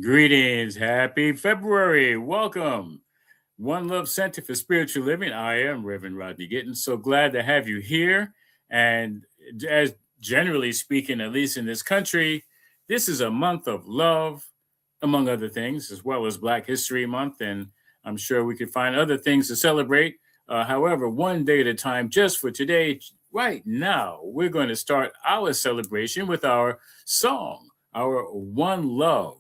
Greetings. Happy February. Welcome. One Love Center for Spiritual Living. I am Reverend Rodney Gittins. So glad to have you here. And as generally speaking, at least in this country, this is a month of love, among other things, as well as Black History Month. And I'm sure we could find other things to celebrate. However, one day at a time, just for today, right now, we're going to start our celebration with our song, our One Love.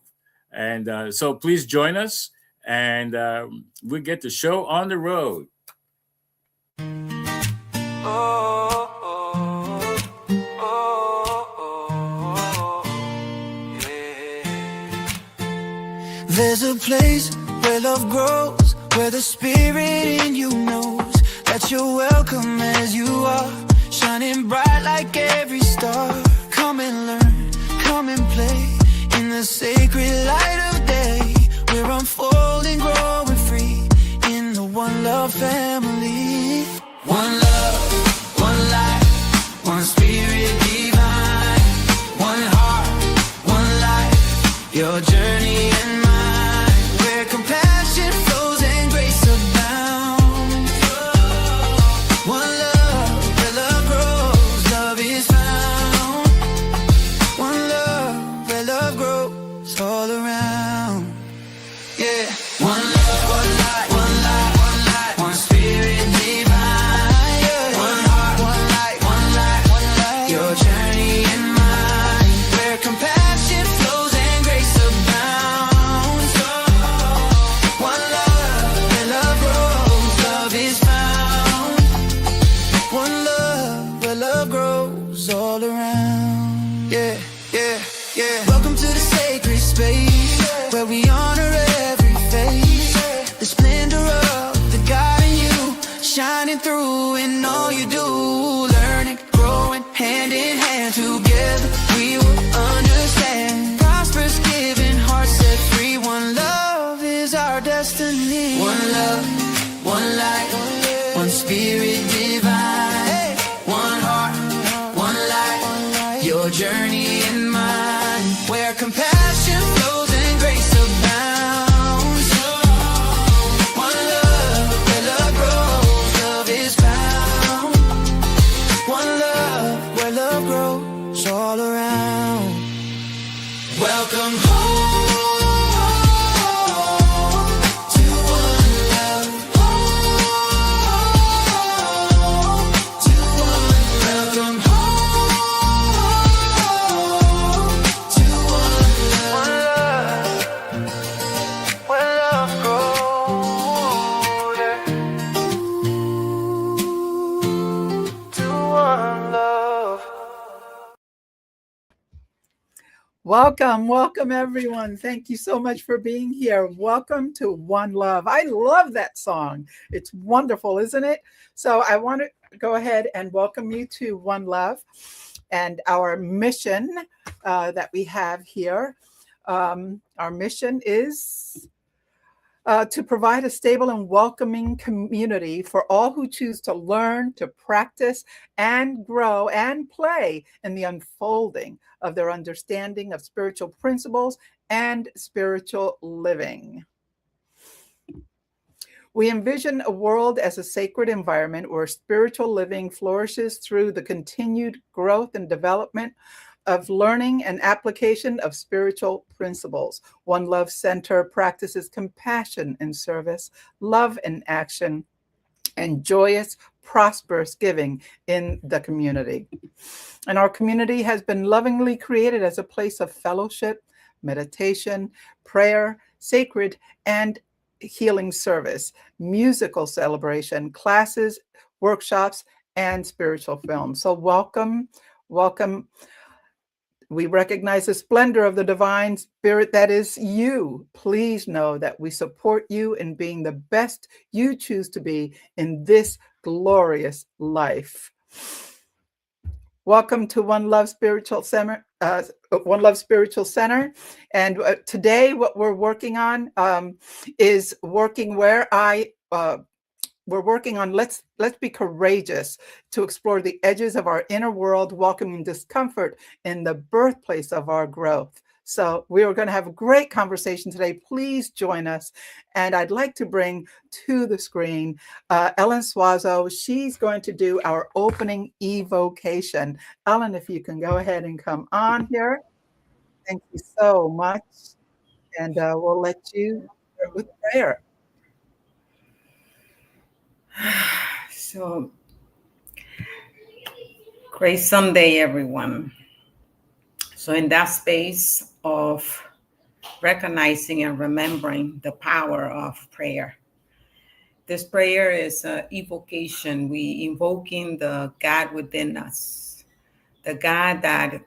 And so please join us, and we get the show on the road. Oh, oh, oh, yeah. There's a place where love grows, where the spirit in you knows that you're welcome as you are, shining bright like every star. Come and learn, come and play in the sacred light of day. We're unfolding, growing free in the One Love family. One love, one life, one spirit divine. One heart, one life, your journey and mine. Where compassion flows and grace abounds. One love, where love grows, love is found. One love, where love grows all around. Yeah. One love, one light, one light, one light, one spirit divine. Yeah. One heart, one light, one light, one light, your journey and mine. Where compassion flows and grace abounds. One love, where love grows, love is found. One love, where love grows all around. Yeah, yeah, yeah. Welcome to the sacred space where we honor every face. The splendor of the God in you shining through in all you do. Learning, growing, hand in hand together, we will understand. Prosperous, giving, hearts set free. One love is our destiny. One love, one light, one spirit divine. One heart, one light, your journey and mine. Where compassion flows and grace abounds. One love, where love grows, love is found. One love, where love grows all around. Welcome home to one love. To one love. Welcome home to one love. Where love grows, yeah. To one love. Welcome, everyone. Thank you so much for being here. Welcome to One Love. I love that song. It's wonderful, isn't it? So I want to go ahead and welcome you to One Love and our mission that we have here. Our mission is to provide a stable and welcoming community for all who choose to learn, to practice, and grow and play in the unfolding of their understanding of spiritual principles and spiritual living. We envision a world as a sacred environment where spiritual living flourishes through the continued growth and development of learning and application of spiritual principles. One Love Center practices compassion in service, love in action, and joyous, prosperous giving in the community. And our community has been lovingly created as a place of fellowship, meditation, prayer, sacred and healing service, musical celebration, classes, workshops, and spiritual films. So welcome. We recognize the splendor of the divine spirit that is you. Please know that we support you in being the best you choose to be in this glorious life. Welcome to One Love Spiritual Center. And today, what we're working on is working where we're working on let's be courageous to explore the edges of our inner world, welcoming discomfort in the birthplace of our growth. So we are going to have a great conversation today. Please join us. And I'd like to bring to the screen Ellen Suazo. She's going to do our opening evocation. Ellen, if you can go ahead and come on here. Thank you so much. And we'll let you start with prayer. So, great Sunday, everyone. So, in that space of recognizing and remembering the power of prayer, this prayer is an evocation. We invoking the God within us, the God that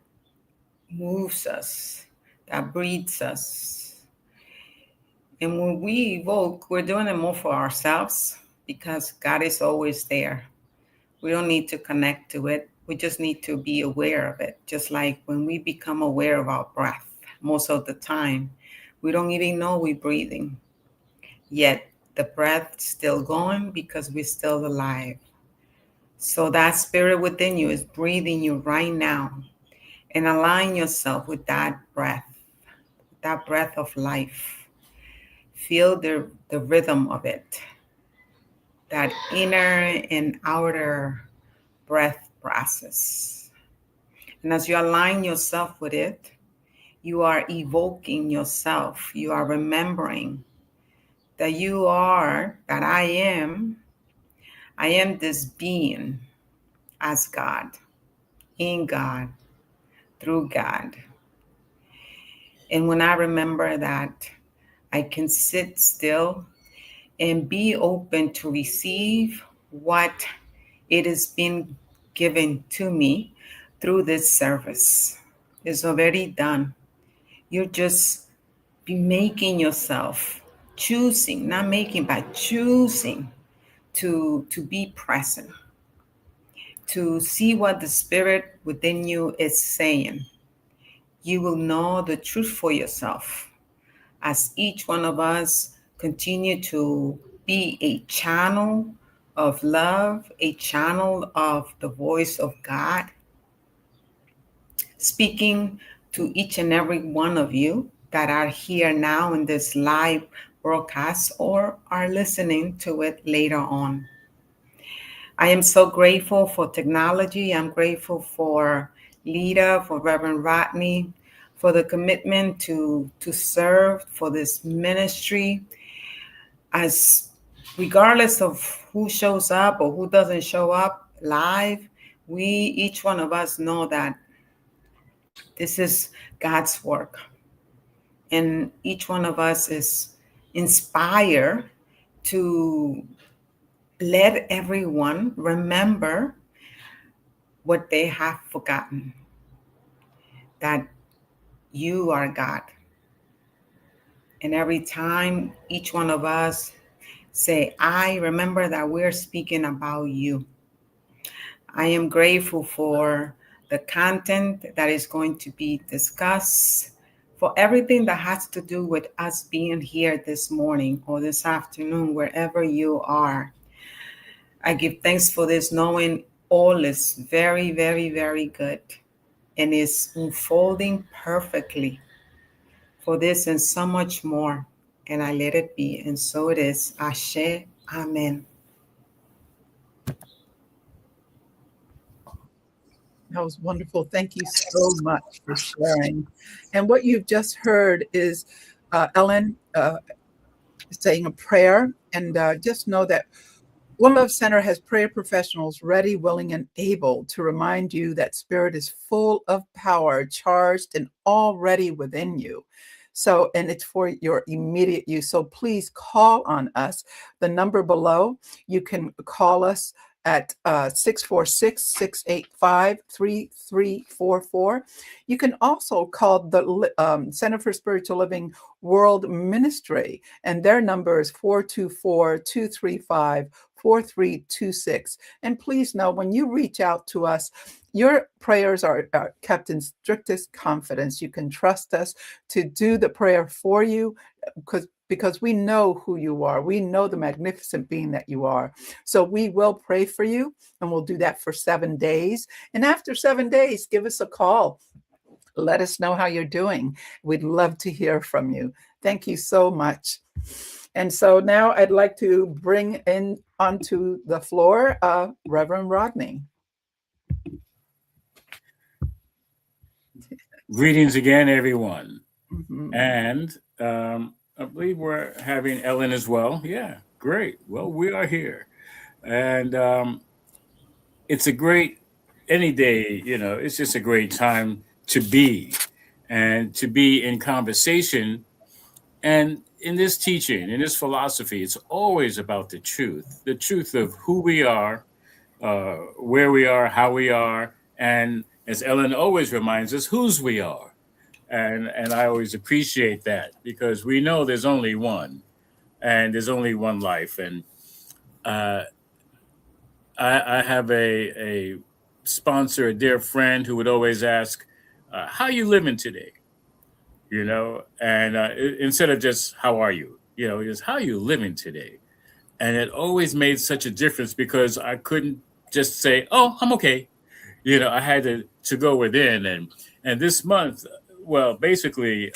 moves us, that breathes us. And when we evoke, we're doing it more for ourselves because God is always there. We don't need to connect to it. We just need to be aware of it. Just like when we become aware of our breath, most of the time, we don't even know we're breathing. Yet the breath's still going because we're still alive. So that spirit within you is breathing you right now, and align yourself with that breath of life. Feel the rhythm of it, that inner and outer breath process. And as you align yourself with it, you are evoking yourself. You are remembering that you are, that I am this being as God, in God, through God. And when I remember that, I can sit still and be open to receive what it has been given to me through this service. It's already done. You're just be making yourself, choosing, not making, but choosing to be present, to see what the spirit within you is saying. You will know the truth for yourself as each one of us continue to be a channel of love, a channel of the voice of God, speaking to each and every one of you that are here now in this live broadcast or are listening to it later on. I am so grateful for technology. I'm grateful for Lita, for Reverend Rodney, for the commitment to serve for this ministry. As regardless of who shows up or who doesn't show up live, each one of us know that this is God's work. And each one of us is inspired to let everyone remember what they have forgotten, that you are God. And every time each one of us say, I remember that we're speaking about you. I am grateful for the content that is going to be discussed, for everything that has to do with us being here this morning or this afternoon, wherever you are. I give thanks for this, knowing all is very, very, very good and is unfolding perfectly for this and so much more. And I let it be. And so it is. Ashe. Amen. That was wonderful. Thank you so much for sharing. And what you've just heard is Ellen saying a prayer. And just know that One Love Center has prayer professionals ready, willing, and able to remind you that spirit is full of power, charged, and already within you. So, and it's for your immediate use. So please call on us. The number below, you can call us at 646-685-3344. You can also call the Center for Spiritual Living World Ministry, and their number is 424-235-4326. And please know, when you reach out to us, your prayers are kept in strictest confidence. You can trust us to do the prayer for you because we know who you are. We know the magnificent being that you are. So we will pray for you, and we'll do that for 7 days. And after 7 days, give us a call. Let us know how you're doing. We'd love to hear from you. Thank you so much. And so now I'd like to bring in onto the floor Reverend Rodney. Greetings again, everyone. Mhm. And I believe we're having Ellen as well. Yeah, great. Well, we are here. And it's a great, any day, it's just a great time to be and to be in conversation. And in this teaching, in this philosophy, it's always about the truth of who we are, where we are, how we are, and as Ellen always reminds us, whose we are. And I always appreciate that because we know there's only one, and there's only one life. And uh, I have a sponsor, a dear friend, who would always ask, "How you living today?" And instead of just "How are you?" Just "How you living today?" And it always made such a difference because I couldn't just say, "Oh, I'm okay." I had to go within. And this month, well, basically,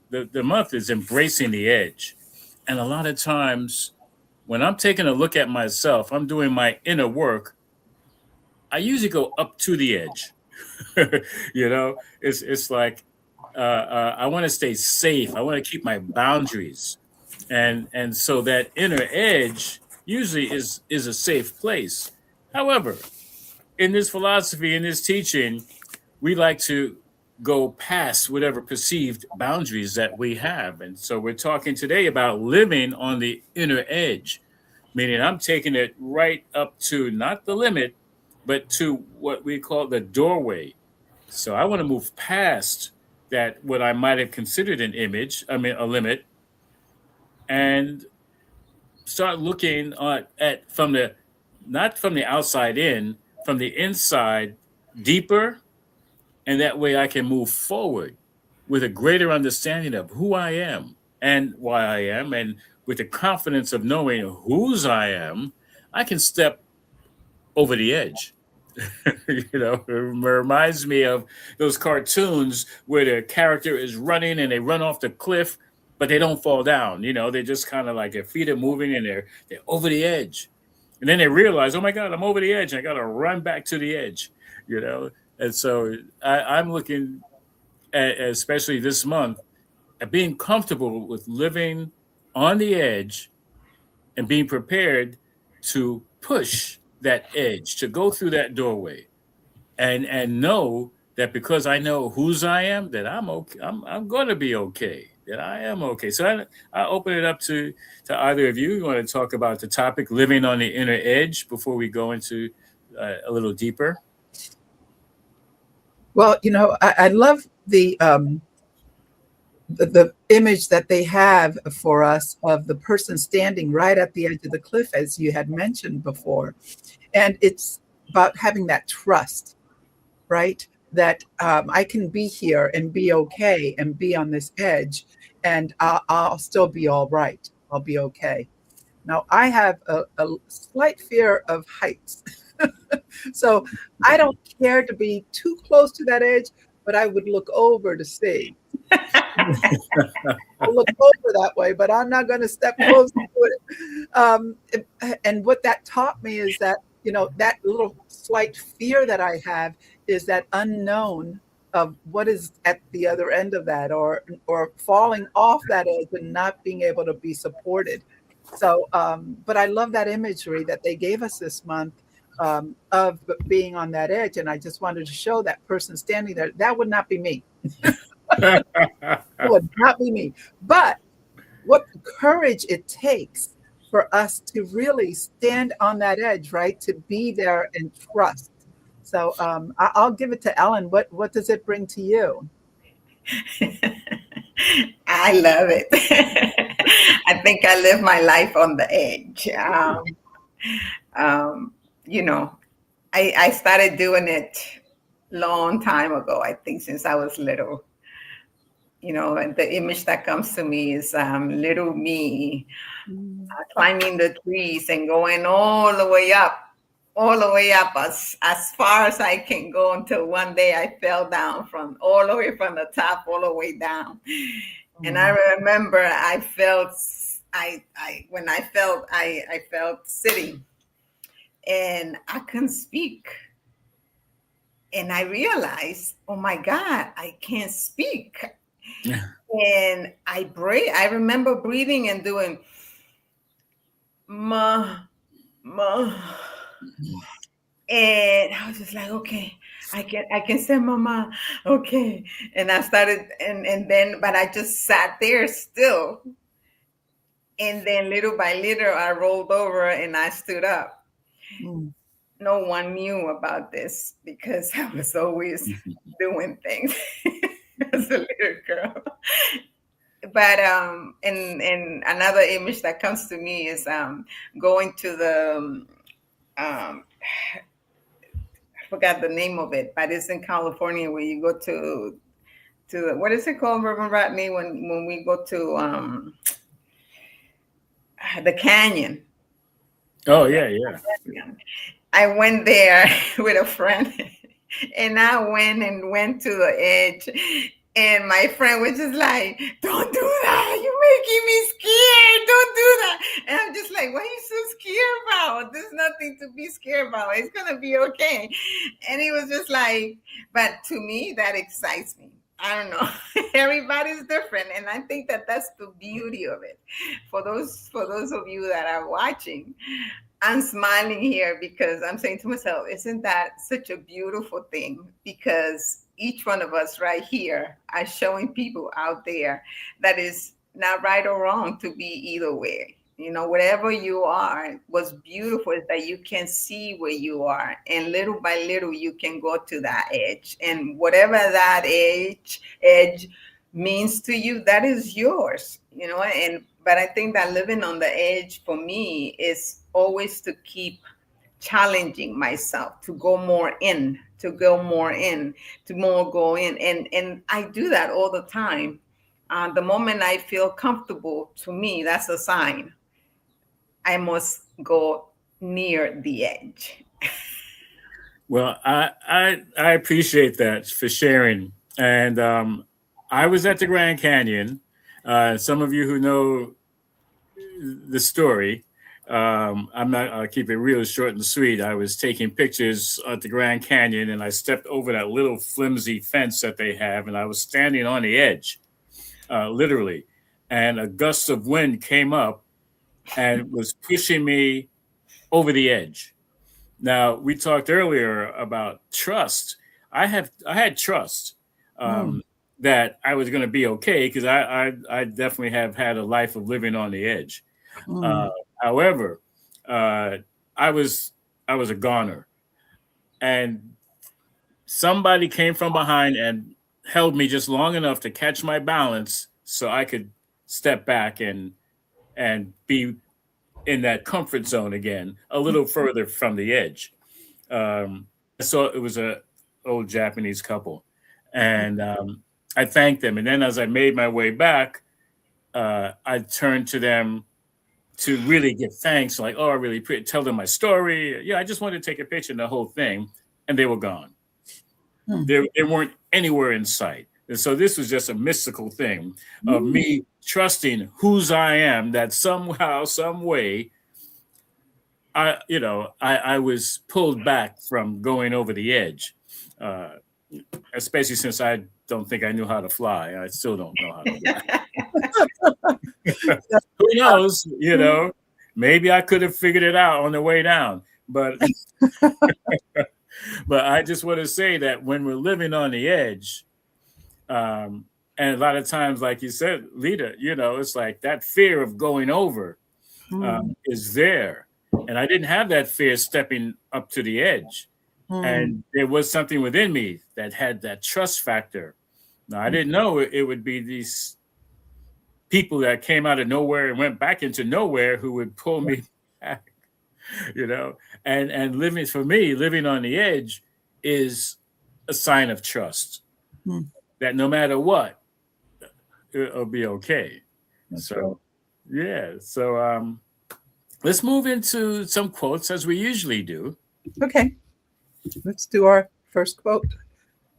the month is embracing the edge. And a lot of times when I'm taking a look at myself, I'm doing my inner work, I usually go up to the edge. It's like I want to stay safe. I want to keep my boundaries. And so that inner edge usually is a safe place. However, in this philosophy, in this teaching, we like to go past whatever perceived boundaries that we have. And so we're talking today about living on the inner edge, meaning I'm taking it right up to not the limit, but to what we call the doorway. So I want to move past that, what I might have considered a limit, and start looking at from the, not from the outside in, from the inside deeper. And that way I can move forward with a greater understanding of who I am and why I am. And with the confidence of knowing whose I am, I can step over the edge. It reminds me of those cartoons where the character is running and they run off the cliff, but they don't fall down. They just kind of like their feet are moving and they're over the edge. And then they realize, oh my God, I'm over the edge. I got to run back to the edge, you know? And so I'm looking at, especially this month, at being comfortable with living on the edge and being prepared to push that edge, to go through that doorway, and know that because I know whose I am, that I'm okay. I'm going to be okay. That I am okay. So I open it up to either of you. You want to talk about the topic, living on the inner edge, before we go into a little deeper? Well, I love the image that they have for us of the person standing right at the edge of the cliff, as you had mentioned before. And it's about having that trust, right? That I can be here and be okay and be on this edge, and I'll still be all right. I'll be okay. Now, I have a slight fear of heights. So I don't care to be too close to that edge, but I would look over to see. I'll look over that way, but I'm not going to step close to it. And what that taught me is that, that little slight fear that I have is that unknown of what is at the other end of that, or falling off that edge and not being able to be supported. So, but I love that imagery that they gave us this month of being on that edge. And I just wanted to show that person standing there. That would not be me. It would not be me. But what courage it takes for us to really stand on that edge, right? To be there and trust. So I'll give it to Ellen. What does it bring to you? I love it. I think I live my life on the edge. I started doing it long time ago. I think since I was little. And the image that comes to me is little me climbing the trees and going all the way up all the way up as far as I can go until one day I fell down from all the way from the top all the way down. And I remember I felt when I felt sitting and I couldn't speak. And I realized, oh my God, I can't speak. And I remember breathing and doing ma. And I was just like, okay, I can say mama, okay. And I started and then but I just sat there still. And then little by little I rolled over and I stood up. No one knew about this because I was always doing things as a little girl. But and another image that comes to me is going to the I forgot the name of it, but it's in California where you go to what is it called, Reverend Rodney, when we go to the canyon. Oh yeah. I went there with a friend, and I went to the edge. And my friend was just like, don't do that. You're making me scared. Don't do that. And I'm just like, what are you so scared about? There's nothing to be scared about. It's going to be okay. And he was just like, but to me, that excites me. I don't know. Everybody's different. And I think that that's the beauty of it. For those of you that are watching, I'm smiling here because I'm saying to myself, isn't that such a beautiful thing? Because each one of us right here are showing people out there that is not right or wrong to be either way. You know, whatever you are, what's beautiful is that you can see where you are, and little by little you can go to that edge. And whatever that edge means to you, that is yours, you know. But I think that living on the edge for me is always to keep challenging myself to go more in, to more go in. And I do that all the time. The moment I feel comfortable, to me, that's a sign I must go near the edge. Well, I appreciate that for sharing. And I was at the Grand Canyon. Some of you who know the story, I'll keep it real short and sweet. I was taking pictures at the Grand Canyon and I stepped over that little flimsy fence that they have, and I was standing on the edge, literally. And a gust of wind came up and was pushing me over the edge. Now, we talked earlier about trust. I had trust that I was going to be okay, because I definitely have had a life of living on the edge. However, I was a goner, and somebody came from behind and held me just long enough to catch my balance so I could step back and be in that comfort zone again, a little further from the edge. So it was a old Japanese couple, and I thanked them. And then as I made my way back, I turned to them to really give thanks, like, oh, I really tell them my story. Yeah, I just wanted to take a picture and the whole thing, and they were gone. They weren't anywhere in sight. And so this was just a mystical thing of me trusting whose I am, that somehow, some way, I was pulled back from going over the edge, especially since I don't think I knew how to fly. I still don't know how to fly. Who knows? Maybe I could have figured it out on the way down. But but I just want to say that when we're living on the edge, and a lot of times, like you said, Lita, it's like that fear of going over is there. And I didn't have that fear stepping up to the edge. And there was something within me that had that trust factor. Now, I didn't know it would be these people that came out of nowhere and went back into nowhere who would pull me back, and living on the edge is a sign of trust that no matter what, it'll be okay. So let's move into some quotes as we usually do. Okay, let's do our first quote.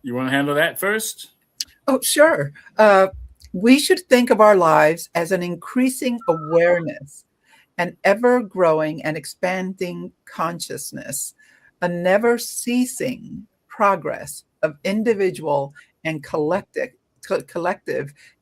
You want to handle that first? Oh, sure. We should think of our lives as an increasing awareness, an ever growing and expanding consciousness, a never ceasing progress of individual and collective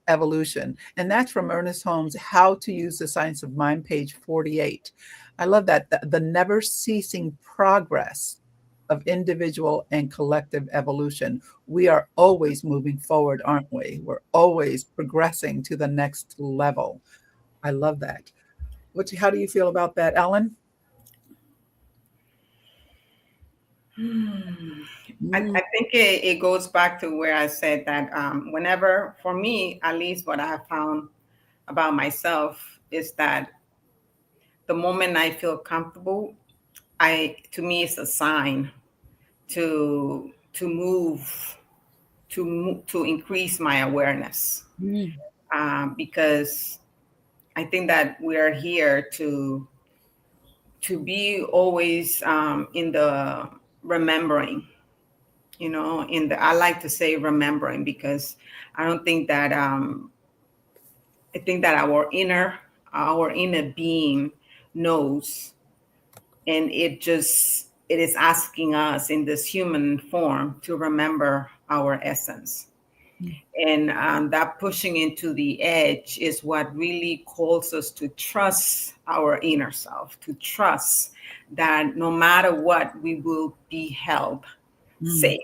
evolution. And that's from Ernest Holmes' How to Use the Science of Mind, page 48. I love that. The never ceasing progress of individual and collective evolution. We are always moving forward, aren't we? We're always progressing to the next level. I love that. How do you feel about that, Ellen? I think it goes back to where I said that whenever, for me, at least what I have found about myself is that the moment I feel comfortable, to me, it's a sign to move, to increase my awareness, Mm, because I think that we are here to be always in the remembering, in the, I like to say remembering, because I don't think that I think that our inner being knows, and it is asking us in this human form to remember our essence. mm, And that pushing into the edge is what really calls us to trust our inner self, to trust that no matter what, we will be held mm, safe.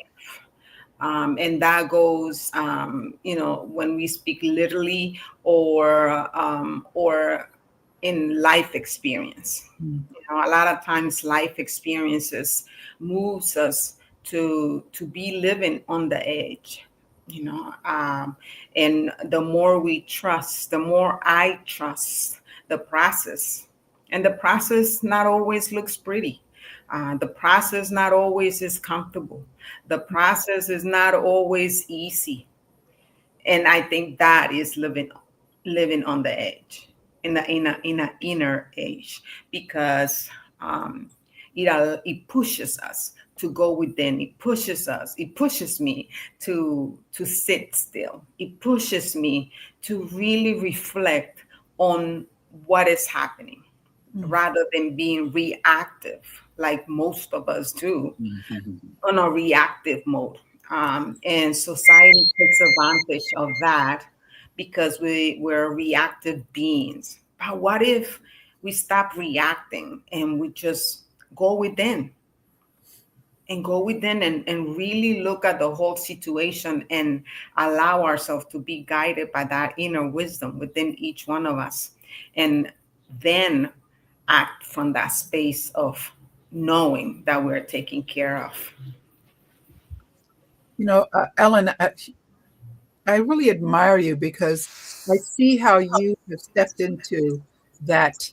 And that goes, when we speak literally, or in life experience. mm, A lot of times life experiences moves us to be living on the edge, and the more we trust, the more I trust the process. And the process not always looks pretty. The process not always is comfortable. The process is not always easy. And I think that is living on the edge, in a inner edge, because um, it pushes us to go within. It pushes me to sit still. It pushes me to really reflect on what is happening, mm, rather than being reactive like most of us do, Mhm. on a reactive mode. And society takes advantage of that because we're reactive beings. But what if we stop reacting and we just go within and really look at the whole situation and allow ourselves to be guided by that inner wisdom within each one of us, and then act from that space of knowing that we're taken care of. Ellen, I really admire you because I see how you have stepped into that,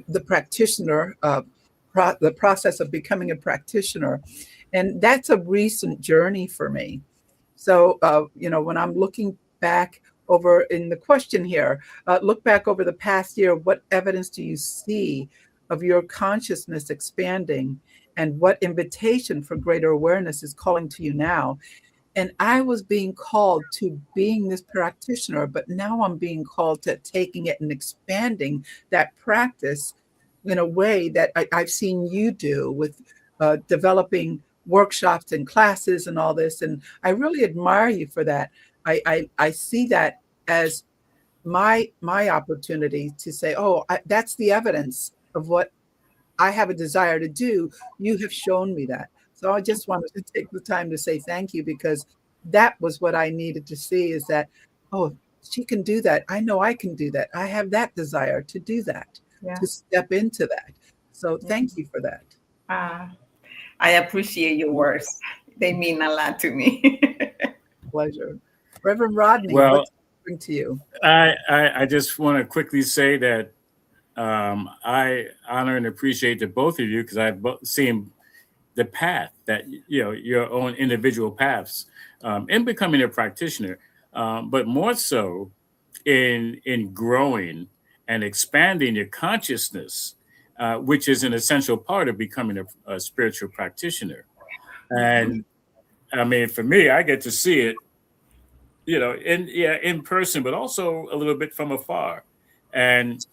the practitioner, the process of becoming a practitioner. And that's a recent journey for me. So, when I'm looking back over in the question here, look back over the past year, what evidence do you see of your consciousness expanding? And what invitation for greater awareness is calling to you now? And I was being called to being this practitioner, but now I'm being called to taking it and expanding that practice in a way that I've seen you do with developing workshops and classes and all this. And I really admire you for that. I see that as my opportunity to say, oh, that's the evidence of what I have a desire to do. You have shown me that. So I just wanted to take the time to say thank you, because that was what I needed to see, is that, oh, she can do that. I know I can do that. I have that desire to do that, Yeah. to step into that. So thank you for that. Uh, I appreciate your words. They mean a lot to me. Pleasure. Reverend Rodney, Well, what's bring to you? I just want to quickly say that I honor and appreciate the both of you because I've seen the path that your own individual paths in becoming a practitioner, but more so in growing and expanding your consciousness which is an essential part of becoming a spiritual practitioner. And I mean, for me, I get to see it, in person, but also a little bit from afar. And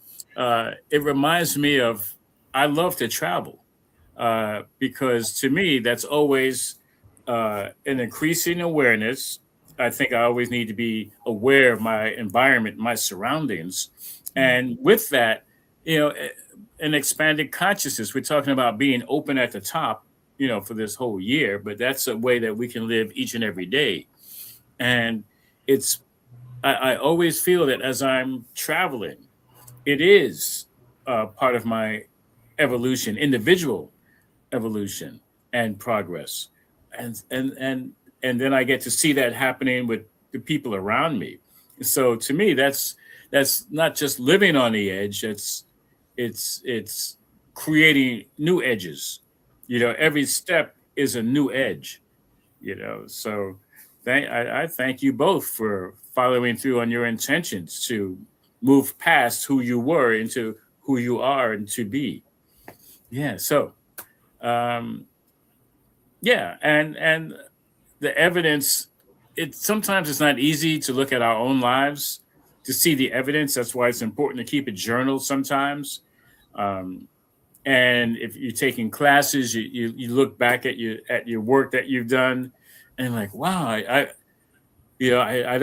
it reminds me of I love to travel because to me that's always an increasing awareness. I think I always need to be aware of my environment, my surroundings, and with that, you know, a- an expanded consciousness. We're talking about being open at the top, for this whole year, but that's a way that we can live each and every day. And it's I always feel that as I'm traveling, it is part of my evolution, individual evolution and progress, and and then I get to see that happening with the people around me. So to me, that's not just living on the edge. It's creating new edges. Every step is a new edge. So I thank you both for following through on your intentions to move past who you were into who you are and to be. Yeah. So um, yeah, and the evidence. It sometimes it's not easy to look at our own lives to see the evidence. That's why it's important to keep a journal sometimes. Um, and if you're taking classes, you look back at your work that you've done, and like, wow, I don't I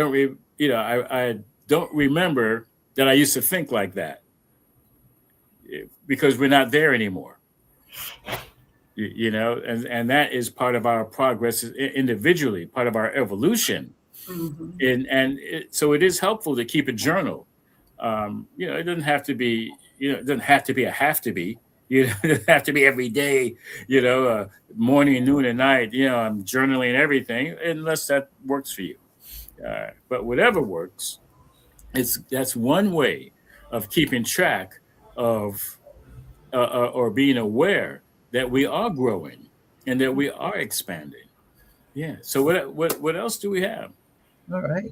don't remember that I used to think like that because we're not there anymore. And that is part of our progress individually, part of our evolution. Mhm. So it is helpful to keep a journal. It doesn't have to be, it doesn't have to be a have to be. It doesn't have to be every day, morning, noon, and night. I'm journaling everything unless that works for you. But whatever works, that's one way of keeping track of or being aware that we are growing and that we are expanding. Yeah. So what else do we have? All right.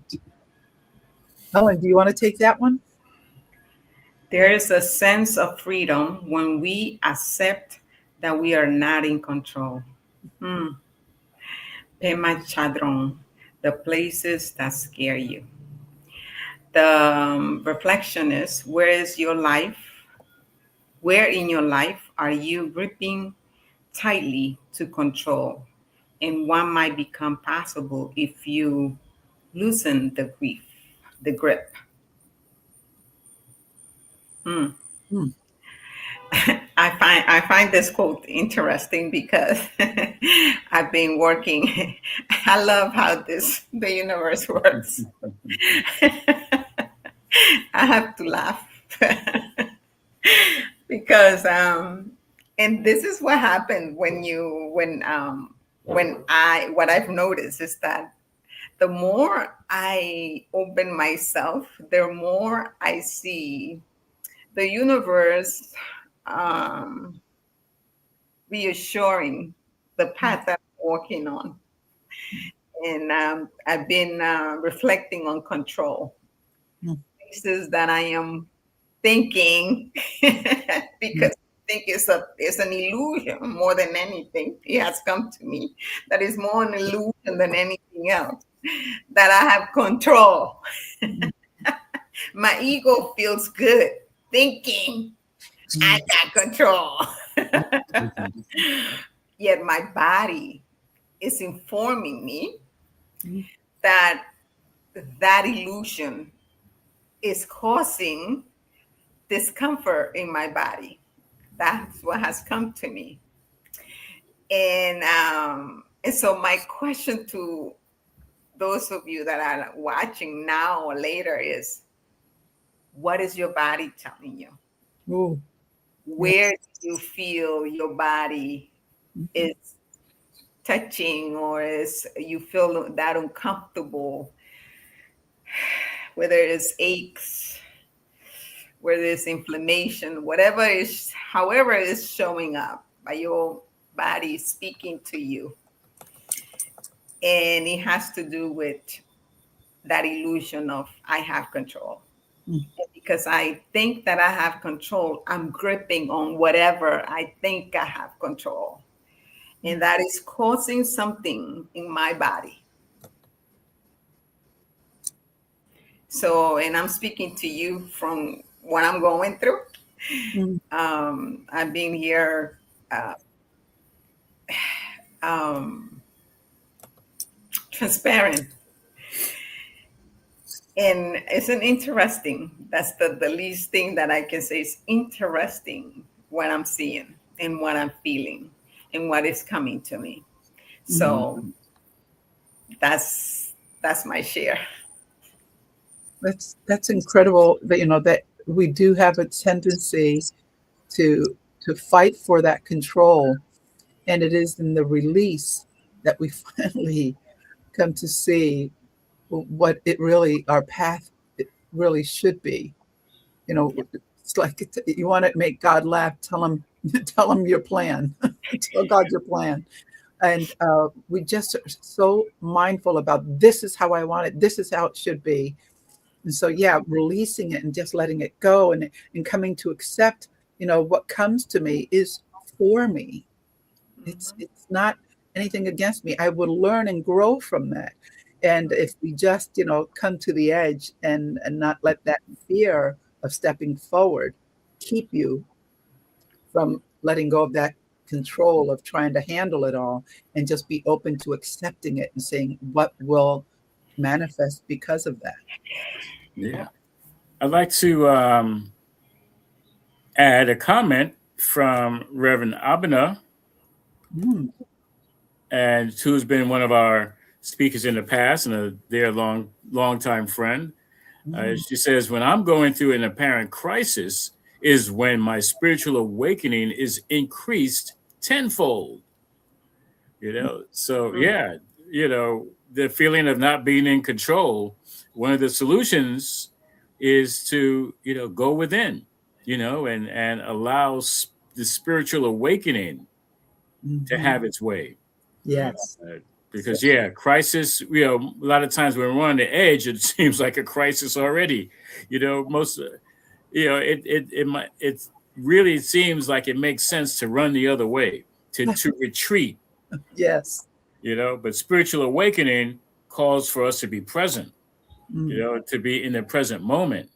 Helen, do you want to take that one? There is a sense of freedom when we accept that we are not in control. Hmm. Pema Chadron, the places that scare you. The reflection is, where is your life? Where in your life are you gripping tightly to control? And what might become possible if you loosen the grip? Hmm. Hmm. I find this quote interesting because I've been working. I love how the universe works. I have to laugh because and this is what happened when I what I've noticed is that the more I open myself, the more I see the universe um, reassuring the path that I'm walking on. And I've been reflecting on control. Hmm. Places that I am thinking because I think it's an illusion more than anything. It has come to me that is more an illusion than anything else. That I have control. My ego feels good thinking I got control. Yet my body is informing me Hmm. that that illusion is causing discomfort in my body. That's what has come to me. And so my question to those of you that are watching now or later is, what is your body telling you? Ooh. Yeah. Where do you feel your body Mhm. is touching, or is you feel that uncomfortable, whether it's aches, whether it's inflammation, whatever is, however it's showing up by your body speaking to you. And it has to do with that illusion of I have control. Mm. And because I think that I have control, I'm gripping on whatever I think I have control. And that is causing something in my body. So, and I'm speaking to you from what I'm going through. I've been here transparent. And it's an interesting, that's the least thing that I can say. Is interesting what I'm seeing and what I'm feeling and what is coming to me. So that's my share. That's incredible that that we do have a tendency to fight for that control, and it is in the release that we finally come to see what it really, our path, it really should be. It's like you want to make God laugh, tell him tell him your plan. Tell God your plan. And we just are so mindful about, this is how I want it, this is how it should be. And so, yeah, releasing it and just letting it go, and coming to accept, what comes to me is for me. It's not anything against me. I will learn and grow from that. And if we just, come to the edge and not let that fear of stepping forward keep you from letting go of that control of trying to handle it all, and just be open to accepting it and saying what will manifest because of that. Yeah. I'd like to add a comment from Reverend Abena, and who's been one of our speakers in the past and a dear long time friend. She says, when I'm going through an apparent crisis is when my spiritual awakening is increased tenfold. So yeah, the feeling of not being in control, one of the solutions is to, go within, and allow the spiritual awakening to have its way. Yes. Because crisis, a lot of times when we're on the edge, it seems like a crisis already. Most, it really seems like it makes sense to run the other way, to retreat. Yes. But spiritual awakening calls for us to be present, to be in the present moment.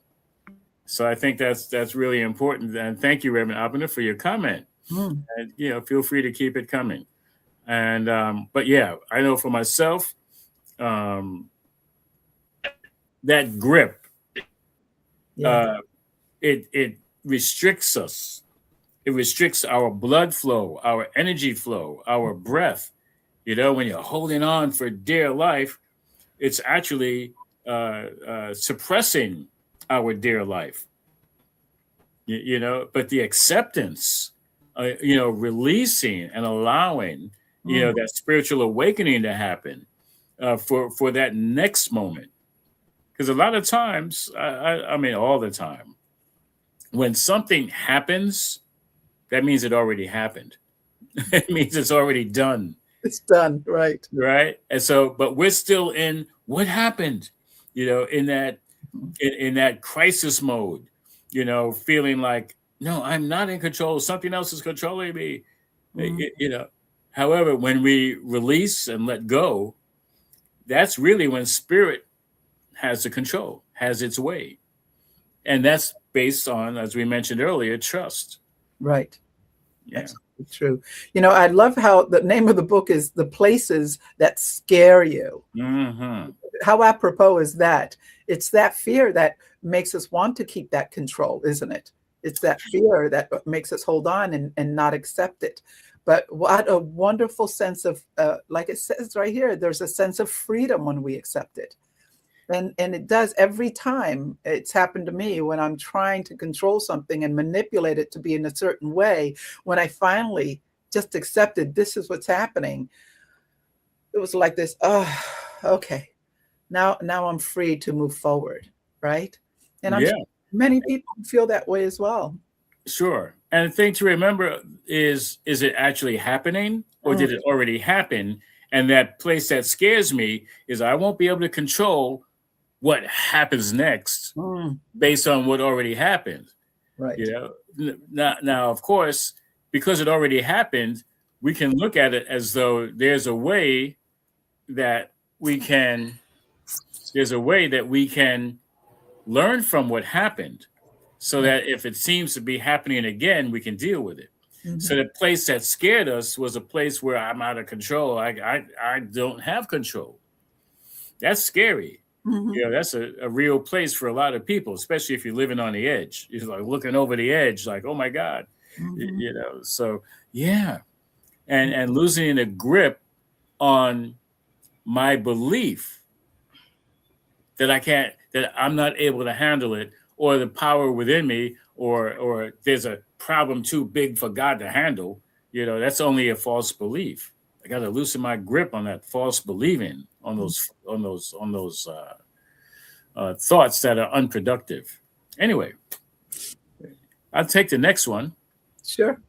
So I think that's really important. And thank you, Reverend Abner, for your comment. And feel free to keep it coming. And but yeah, I know for myself, that grip, it restricts us. It restricts our blood flow, our energy flow, our breath. When you're holding on for dear life, it's actually suppressing our dear life. But the acceptance, releasing and allowing, that spiritual awakening to happen for that next moment. Because a lot of times, I mean, all the time, when something happens, that means it already happened. It means it's already done. It's done, right? Right. And so, but we're still in what happened, in that crisis mode, feeling like, no, I'm not in control. Something else is controlling me. However, when we release and let go, that's really when spirit has the control, has its way. And that's based on, as we mentioned earlier, trust. Right. Yeah. Absolutely true. I love how the name of the book is The Places That Scare You. How apropos is that? It's that fear that makes us want to keep that control, isn't it? It's that fear that makes us hold on and not accept it. But what a wonderful sense of, like it says right here, there's a sense of freedom when we accept it. And it does every time. It's happened to me when I'm trying to control something and manipulate it to be in a certain way. When I finally just accepted this is what's happening, it was like this, oh, okay. Now I'm free to move forward, right? And I'm sure many people feel that way as well. Sure. And the thing to remember is it actually happening, or did it already happen? And that place that scares me is I won't be able to control what happens next Mm, based on what already happened. right. You know, now, of course, because it already happened, we can look at it as though that we can there's a way that we can learn from what happened, so Right. that if it seems to be happening again, we can deal with it. So Mhm. the place that scared us was a place where I'm out of control. I don't have control. That's scary. Mhm. You know, that's a real place for a lot of people, especially if you're living on the edge. You're like looking over the edge, like, oh my God. Mhm. You know, so yeah. And losing a grip on my belief that I'm not able to handle it, or the power within me, or there's a problem too big for God to handle. You know, that's only a false belief. I got to loosen my grip on that false believing, on those thoughts that are unproductive. Anyway, I'll take the next one. Sure.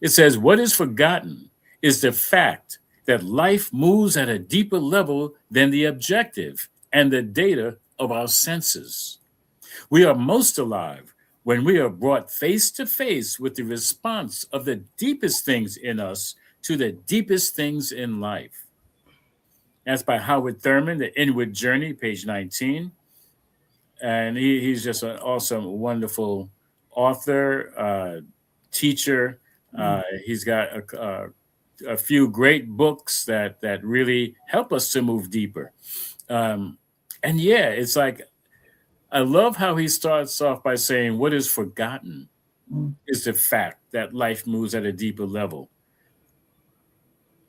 It says, "What is forgotten is the fact that life moves at a deeper level than the objective and the data of our senses. We are most alive when we are brought face to face with the response of the deepest things in us to the deepest things in life." That's by Howard Thurman, The Inward Journey, page 19. And he's just an awesome, wonderful author, teacher. He's got a few great books that really help us to move deeper. And yeah, it's like, I love how he starts off by saying, what is forgotten Mm. is the fact that life moves at a deeper level.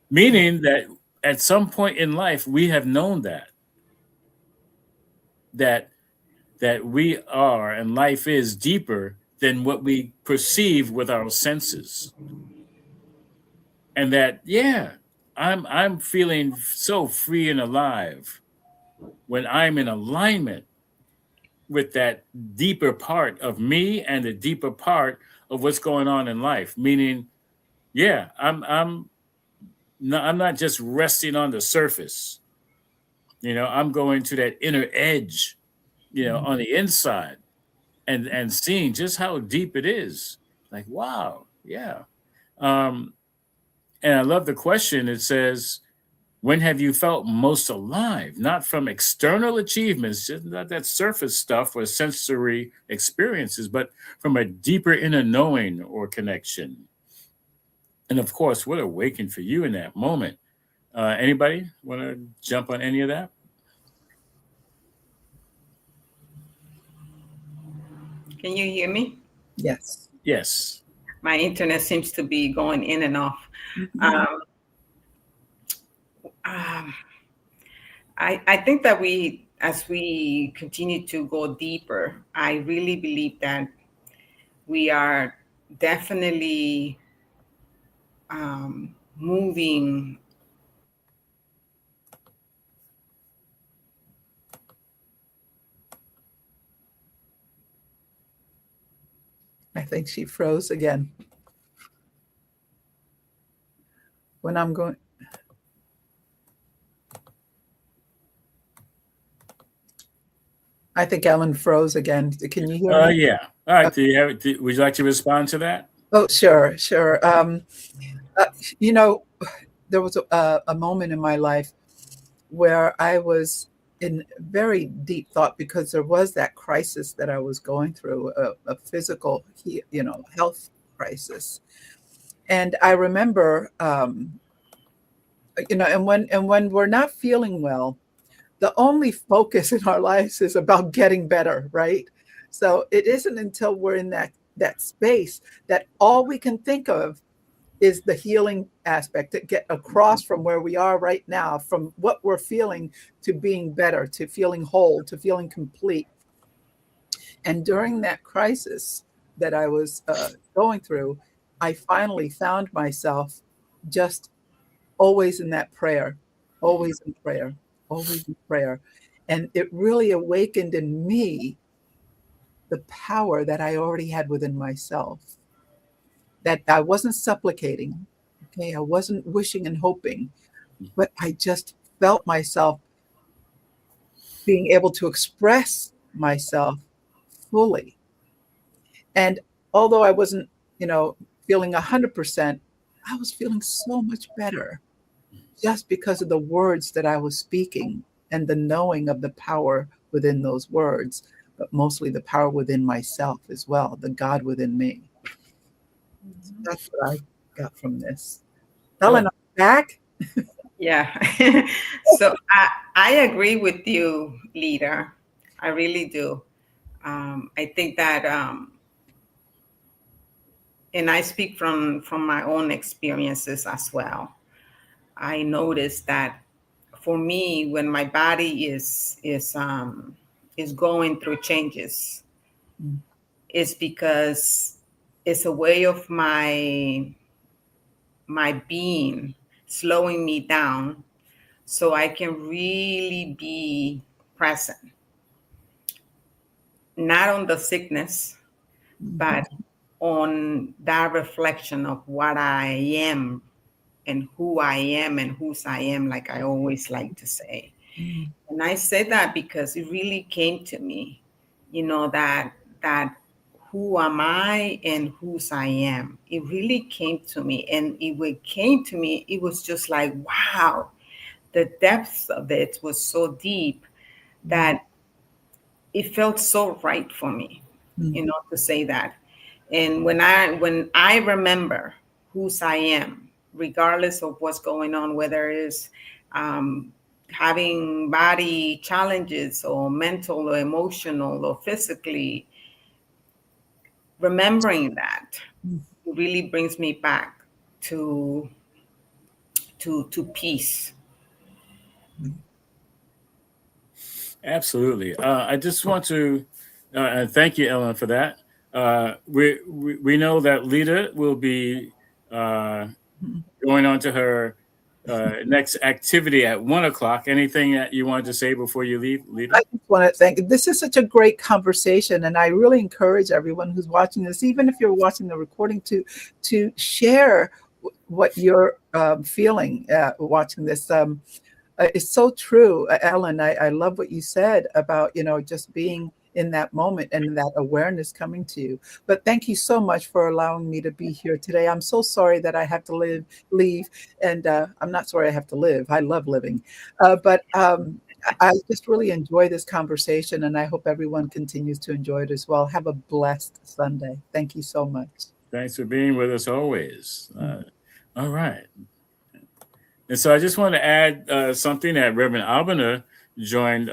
Meaning that at some point in life, we have known that that we are and life is deeper than what we perceive with our senses. And that, yeah, I'm feeling so free and alive when I'm in alignment with that deeper part of me and the deeper part of what's going on in life. Meaning, yeah, I'm not just resting on the surface. You know, I'm going to that inner edge, you know, on the inside, and seeing just how deep it is. Like, wow, yeah. Um, and I love the question. It says, when have you felt most alive? Not from external achievements, just not that surface stuff or sensory experiences, but from a deeper inner knowing or connection. And of course, what awakened for you in that moment? Anybody want to jump on any of that? Can you hear me? Yes. Yes. My internet seems to be going in and off. Mhm. Um, I think that as we continue to go deeper, I really believe that we are definitely moving. I think she froze again. When I'm going, I think Ellen froze again. Can you hear me? Yeah. All right. Would you like to respond to that? Oh, sure, sure. Uh, you know, there was a moment in my life where I was in very deep thought because there was that crisis that I was going through, a physical, health crisis. And I remember, and when we're not feeling well, the only focus in our lives is about getting better, right? So it isn't until we're in that space that all we can think of is the healing aspect, to get across from where we are right now, from what we're feeling, to being better, to feeling whole, to feeling complete. And during that crisis that I was going through, I finally found myself just always in that prayer, always in prayer, always in prayer. And it really awakened in me the power that I already had within myself, that I wasn't supplicating. Okay. I wasn't wishing and hoping, but I just felt myself being able to express myself fully. And although I wasn't, feeling 100%, I was feeling so much better just because of the words that I was speaking and the knowing of the power within those words, but mostly the power within myself as well, the God within me. So that's what I got from this. Ellen, Oh. I'm back. Yeah. So I agree with you, leader. I really do. I think that, and I speak from my own experiences as well. I noticed that for me, when my body is going through changes, Mm. it's because it's a way of my being slowing me down so I can really be present, not on the sickness, but on that reflection of what I am and who I am and whose I am, like I always like to say. Mm. And I say that because it really came to me, that who am I and whose I am. It really came to me. And it came to me, it was just like, wow, the depth of it was so deep that it felt so right for me, Mm. to say that. And when I remember whose I am, regardless of what's going on, whether it's um, having body challenges or mental or emotional or physically, remembering that Mm. really brings me back to to peace. Absolutely. I just want to thank you, Ellen, for that. We know that Lita will be uh, Mm. going on to her next activity at 1 o'clock. Anything that you wanted to say before you leave, I Lita? just want to thank. This is such a great conversation, and I really encourage everyone who's watching this, even if you're watching the recording, to share what you're feeling watching this. It's so true, Ellen. I love what you said about just being in that moment and that awareness coming to you. But thank you so much for allowing me to be here today. I'm so sorry that I have to leave, and I'm not sorry I have to live. I love living, but I just really enjoy this conversation, and I hope everyone continues to enjoy it as well. Have a blessed Sunday. Thank you so much. Thanks for being with us always. All right. And so I just want to add something that Reverend Albina joined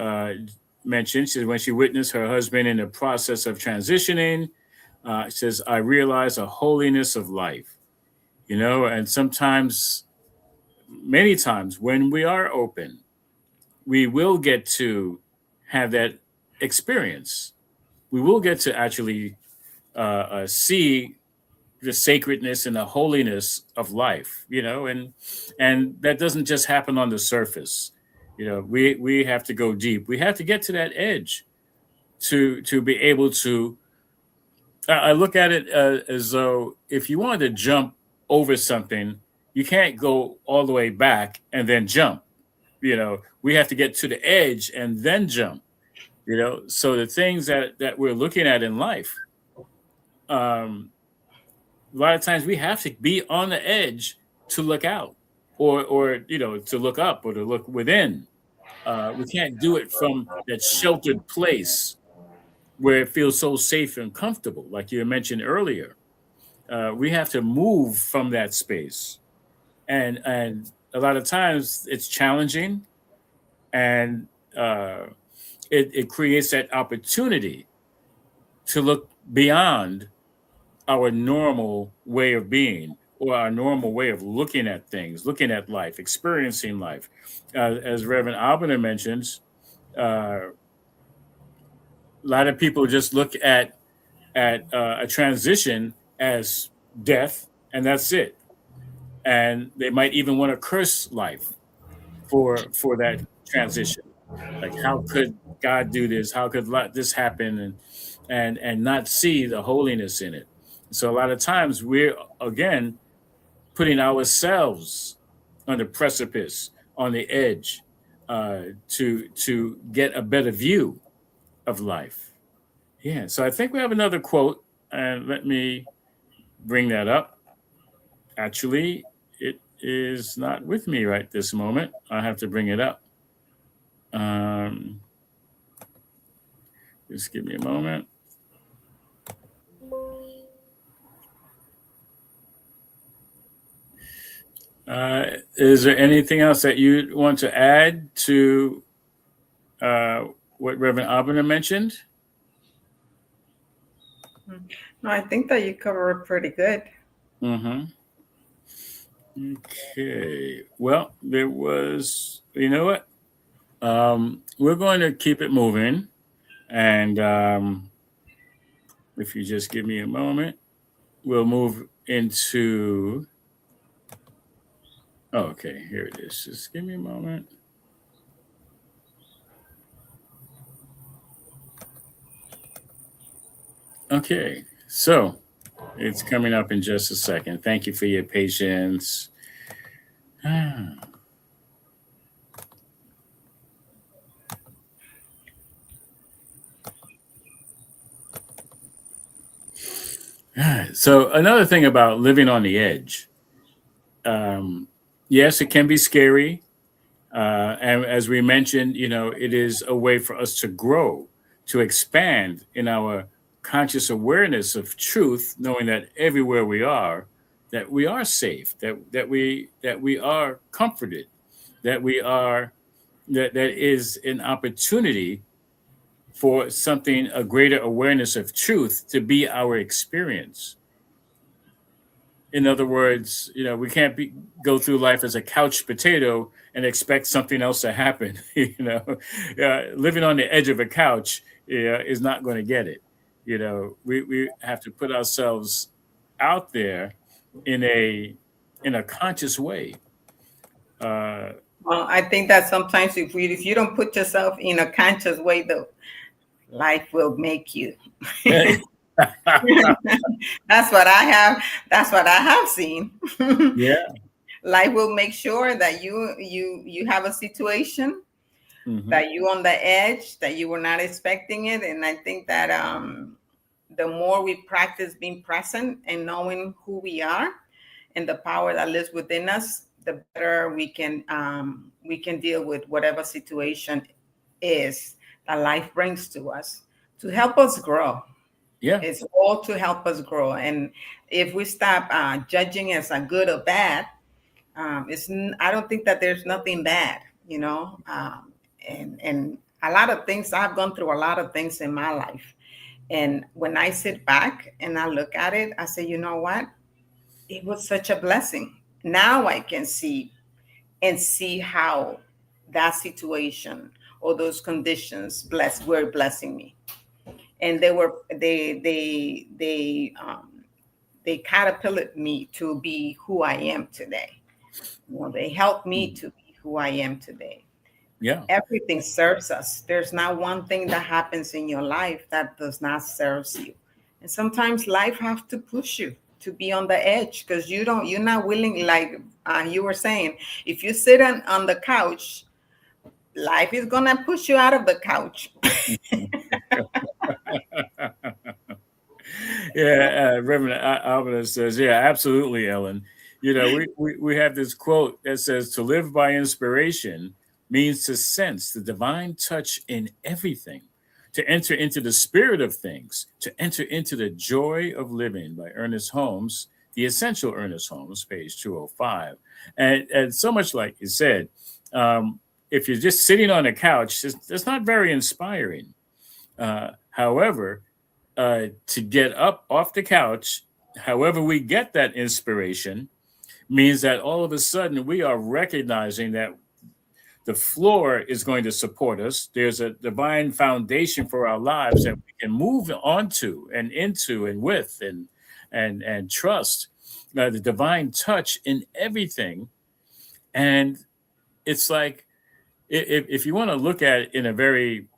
mentioned. She, when she witnessed her husband in the process of transitioning, says, "I realize a holiness of life." And sometimes, many times, when we are open, we will get to have that experience. We will get to actually see the sacredness and the holiness of life, and that doesn't just happen on the surface. We have to go deep. We have to get to that edge to be able to. I look at it as though if you wanted to jump over something, you can't go all the way back and then jump. We have to get to the edge and then jump. So the things that we're looking at in life, um, a lot of times we have to be on the edge to look out, or to look up or to look within. We can't do it from that sheltered place where it feels so safe and comfortable, like you mentioned earlier. We have to move from that space, and a lot of times it's challenging, and it creates that opportunity to look beyond our normal way of being, or our normal way of looking at things, looking at life, experiencing life. As Reverend Albiner mentions, a lot of people just look at a transition as death, and that's it. And they might even want to curse life for that transition. Like, how could God do this? How could this happen? And not see the holiness in it. So a lot of times we're, again, putting ourselves on the precipice, on the edge, to get a better view of life. Yeah. So I think we have another quote, and let me bring that up. Actually, it is not with me right this moment. I have to bring it up. Um, just give me a moment. Is there anything else that you want to add to what Reverend Abner mentioned? No, I think that you covered it pretty good. Mm-hmm. Okay. Well, there was, you know what? We're going to keep it moving. And if you just give me a moment, we'll move into. Oh, okay, here it is. Just give me a moment. Okay, so it's coming up in just a second. Thank you for your patience. So another thing about living on the edge, yes, it can be scary, and as we mentioned, it is a way for us to grow, to expand in our conscious awareness of truth, knowing that everywhere we are, that we are safe, that we are comforted, that we are that is an opportunity for something, a greater awareness of truth to be our experience. In other words, we can't go through life as a couch potato and expect something else to happen. Living on the edge of a couch is not going to get it. We have to put ourselves out there in a conscious way. Uh, Well, I think that sometimes if you don't put yourself in a conscious way, though, life will make you. That's what I have. That's what I have seen. yeah. Life will make sure that you have a situation Hmm. that you on the edge, that you were not expecting it. And I think that the more we practice being present and knowing who we are and the power that lives within us, the better we can deal with whatever situation is that life brings to us to help us grow. Yeah. It's all to help us grow. And if we stop judging as a good or bad, I don't think that there's nothing bad, and a lot of things. I've gone through a lot of things in my life, and when I sit back and I look at it, I say, you know what? It was such a blessing. Now I can see how that situation or those conditions were blessing me, and they catapulted me to be who I am today. They helped me to be who I am today. Yeah. Everything serves us. There's not one thing that happens in your life that does not serve you. And sometimes life has to push you to be on the edge because you're not willing, like you were saying, if you sit on the couch, life is going to push you out of the couch. Yeah, Reverend Alvin says, yeah, absolutely, Ellen. We have this quote that says, to live by inspiration means to sense the divine touch in everything, to enter into the spirit of things, to enter into the joy of living, by Ernest Holmes, the essential Ernest Holmes, page 205. And so much like you said, if you're just sitting on a couch, it's not very inspiring. However, to get up off the couch, however we get that inspiration, means that all of a sudden we are recognizing that the floor is going to support us. There's a divine foundation for our lives that we can move onto and into and with and trust the divine touch in everything. And it's like, if you want to look at it in a very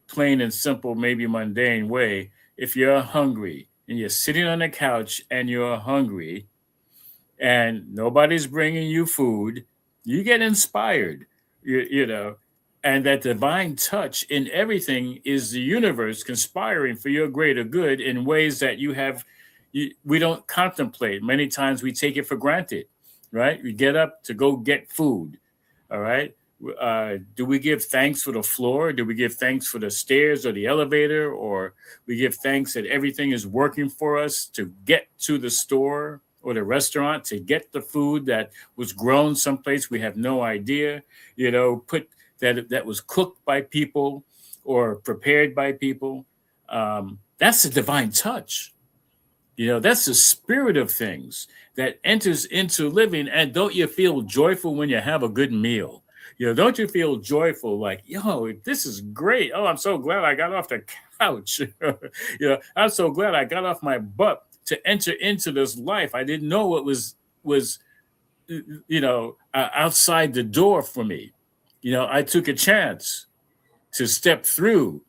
plain and simple, maybe mundane way, if you're hungry and you're sitting on the couch and you're hungry and nobody's bringing you food, you get inspired. you know, and that divine touch in everything is the universe conspiring for your greater good in ways that we don't contemplate. Many times we take it for granted, right? We get up to go get food. All right. Do we give thanks for the floor? Do we give thanks for the stairs or the elevator? Or we give thanks that everything is working for us to get to the store or the restaurant, to get the food that was grown someplace we have no idea, put that was cooked by people or prepared by people. That's the divine touch. That's the spirit of things that enters into living. And don't you feel joyful when you have a good meal? Don't you feel joyful like, this is great. Oh, I'm so glad I got off the couch. I'm so glad I got off my butt to enter into this life. I didn't know what was outside the door for me. I took a chance to step through.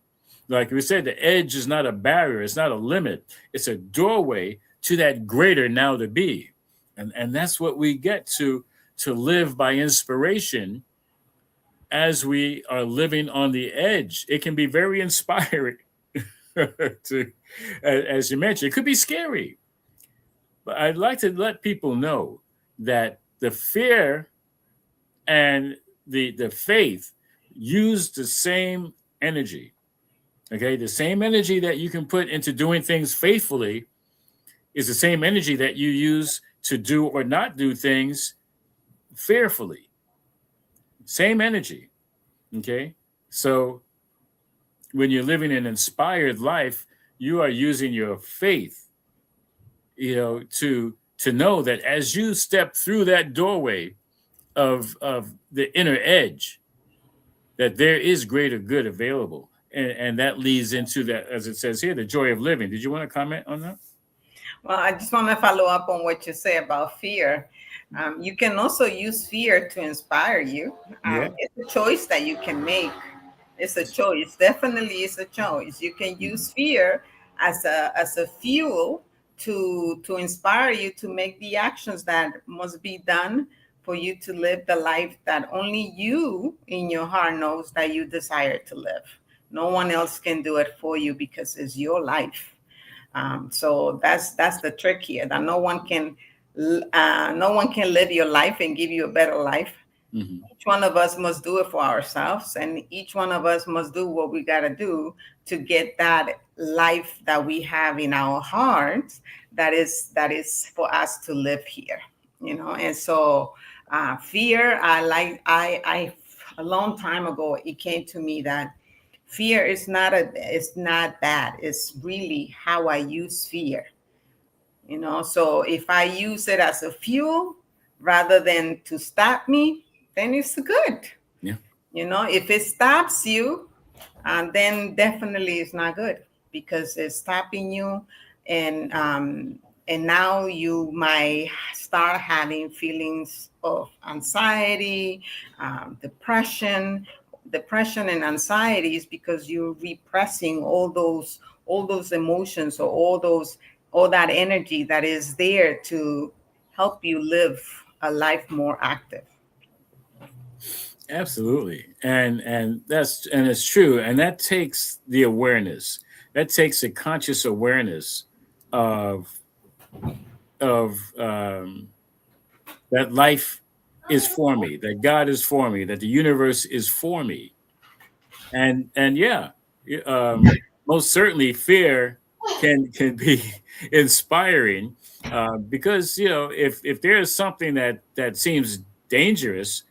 Like we said, the edge is not a barrier. It's not a limit. It's a doorway to that greater now to be. And that's what we get to live by inspiration as we are living on the edge. It can be very inspiring as you mentioned, it could be scary. But I'd like to let people know that the fear and the faith use the same energy. Okay, the same energy that you can put into doing things faithfully is the same energy that you use to do or not do things fearfully. Same energy. Okay, so when you're living an inspired life, you are using your faith, to know that as you step through that doorway of the inner edge, that there is greater good available. And that leads into that, as it says here, the joy of living. Did you want to comment on that? Well, I just want to follow up on what you say about fear. You can also use fear to inspire you. It's a choice that you can make. It's a choice. Definitely, it's a choice. You can use fear as a fuel to inspire you to make the actions that must be done for you to live the life that only you in your heart knows that you desire to live. No one else can do it for you because it's your life. So that's the trick here, that no one can live your life and give you a better life. Mm-hmm. Each one of us must do it for ourselves, and each one of us must do what we got to do to get that life that we have in our hearts that is for us to live here. And so fear, I a long time ago it came to me that fear is not bad. It's really how I use fear. So if I use it as a fuel rather than to stop me, then it's good. Yeah. If it stops you, then definitely it's not good, because it's stopping you, and now you might start having feelings of anxiety, depression and anxiety is because you're repressing all those emotions, or all that energy that is there to help you live a life more active. Absolutely. And it's true. And that takes the awareness. That takes a conscious awareness of that life is for me, that God is for me, that the universe is for me. And most certainly fear can be inspiring, because if there is something that seems dangerous,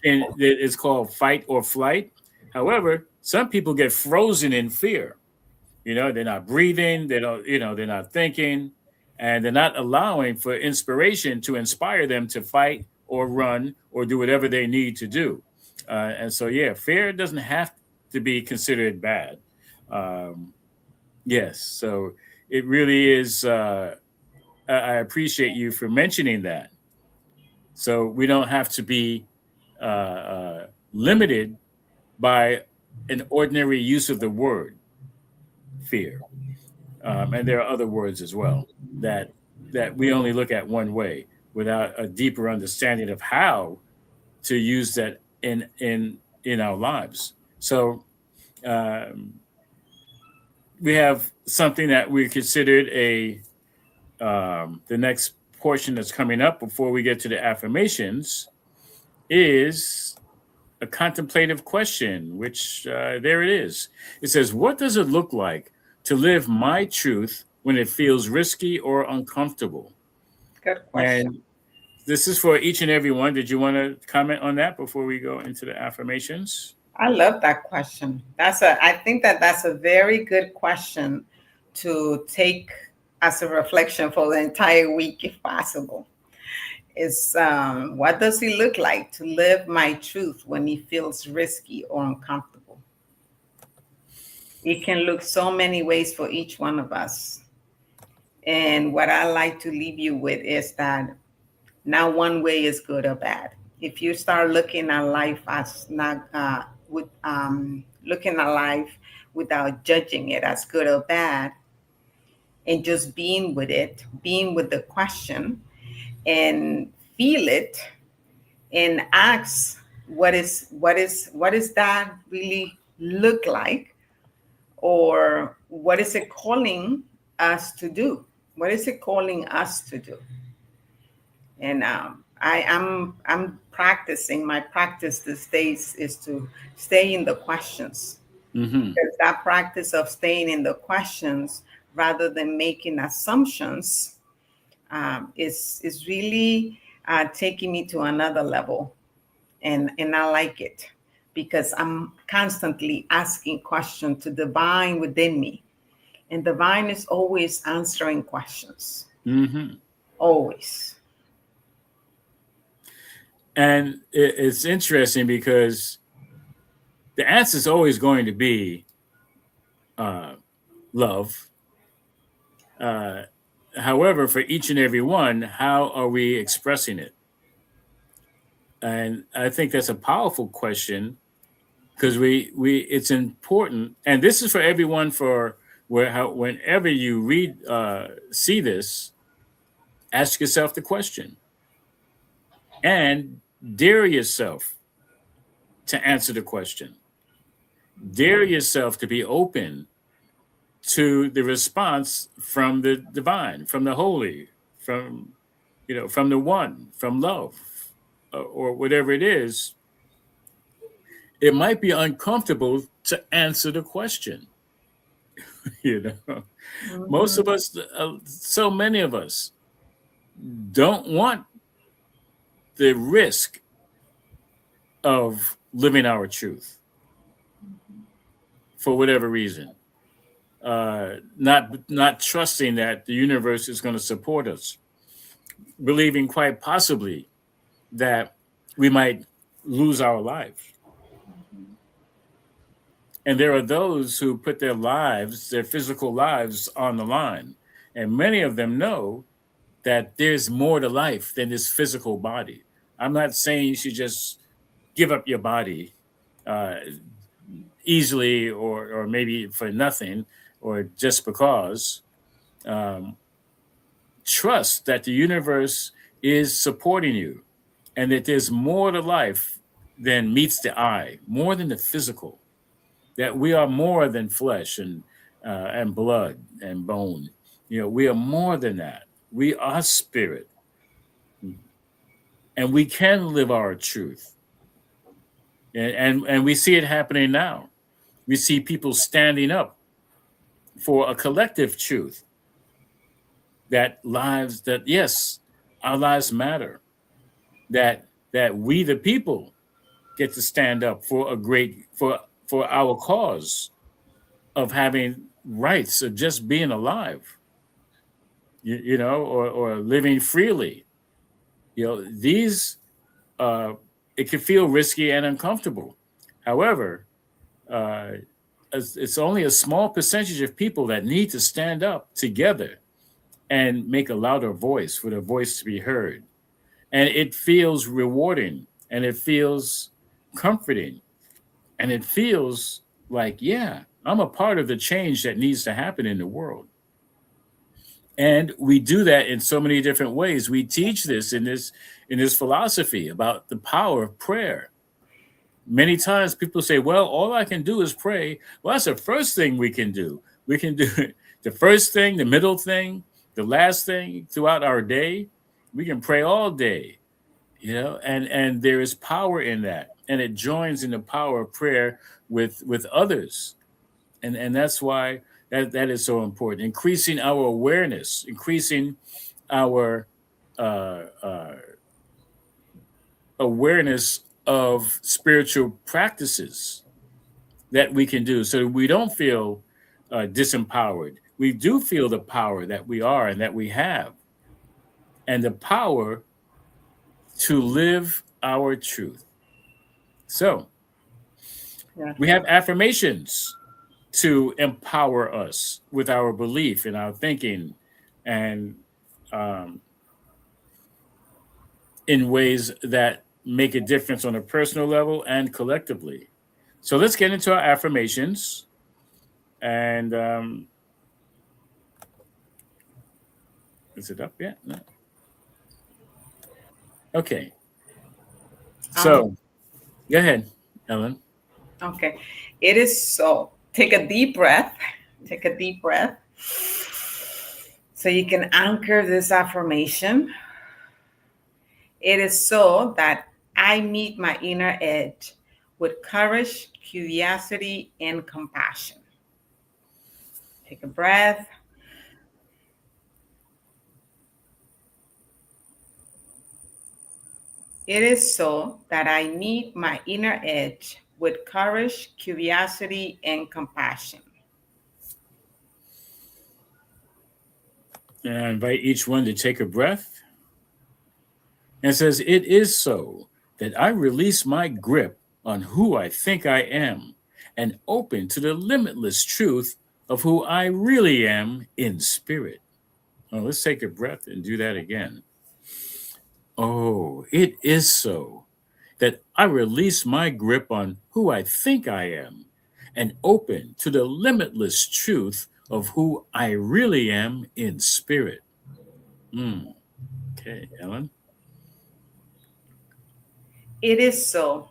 it's called fight or flight. However, some people get frozen in fear. They're not breathing, they're not thinking, and they're not allowing for inspiration to inspire them to fight or run or do whatever they need to do. And so, fear doesn't have to be considered bad. Yes, so it really is. I appreciate you for mentioning that. So we don't have to be limited by an ordinary use of the word fear. And there are other words as well that we only look at one way without a deeper understanding of how to use that in our lives. So we have something that we considered the next portion that's coming up before we get to the affirmations is a contemplative question, which there it is. It says, what does it look like to live my truth when it feels risky or uncomfortable? Good question. And this is for each and every one. Did you want to comment on that before we go into the affirmations? I love that question. I think that's a very good question to take as a reflection for the entire week, if possible. Is what does it look like to live my truth when it feels risky or uncomfortable? It can look so many ways for each one of us. And what I like to leave you with is that not one way is good or bad. If you start looking at life as not looking at life without judging it as good or bad, and just being with it, being with the question, and feel it, and ask what is that really look like, or what is it calling us to do? What is it calling us to do? And I'm practicing. My practice these days is to stay in the questions. Mm-hmm. Because that practice of staying in the questions rather than making assumptions is really taking me to another level, and I like it because I'm constantly asking questions to divine within me, and divine is always answering questions, Mm-hmm. always. And it's interesting because the answer is always going to be love. However, for each and every one, how are we expressing it? And I think that's a powerful question because we it's important, and this is for everyone. Whenever you see this, ask yourself the question and dare yourself to answer the question. Dare yourself to be open to the response from the divine, from the holy, from the one, from love, or whatever it is. It might be uncomfortable to answer the question. you know, most Mhm. of us, so many of us, don't want the risk of living our truth for whatever reason. Not trusting that the universe is going to support us, believing quite possibly that we might lose our life. And there are those who put their lives, their physical lives, on the line. And many of them know that there's more to life than this physical body. I'm not saying you should just give up your body uh, easily or maybe for nothing or just because. Um, Trust that the universe is supporting you and that there's more to life than meets the eye, more than the physical, that we are more than flesh and blood and bone. We are more than that. We are spirit, and we can live our truth. And we see it happening now. We see people standing up for a collective truth that yes, our lives matter. That we the people get to stand up for for our cause of having rights of just being alive, or living freely. These it can feel risky and uncomfortable. However, uh, it's only a small percentage of people that need to stand up together and make a louder voice for their voice to be heard. And it feels rewarding and it feels comforting and it feels like, yeah, I'm a part of the change that needs to happen in the world. And we do that in so many different ways. We teach this in this philosophy about the power of prayer. Many times people say, well, all I can do is pray. Well, that's the first thing we can do. We can do the first thing, the middle thing, the last thing throughout our day. We can pray all day, and there is power in that. And it joins in the power of prayer with others. And that's why that is so important. Increasing our awareness, increasing our uh, awareness of spiritual practices that we can do so we don't feel disempowered. We do feel the power that we are and that we have, and the power to live our truth. So Yeah. we have affirmations to empower us with our belief and our thinking, and um, in ways that make a difference on a personal level and collectively. So let's get into our affirmations. And is it up yet? No. Okay. Um, So go ahead, Ellen. okay. It is so. Take a deep breath. Take a deep breath. So you can anchor this affirmation. It is so that I meet my inner edge with courage, curiosity, and compassion. Take a breath. It is so that I meet my inner edge with courage, curiosity, and compassion. And I invite each one to take a breath. And it says, it is so that I release my grip on who I think I am and open to the limitless truth of who I really am in spirit. Well, let's take a breath and do that again. Oh, it is so that I release my grip on who I think I am and open to the limitless truth of who I really am in spirit. Okay, Ellen. It is so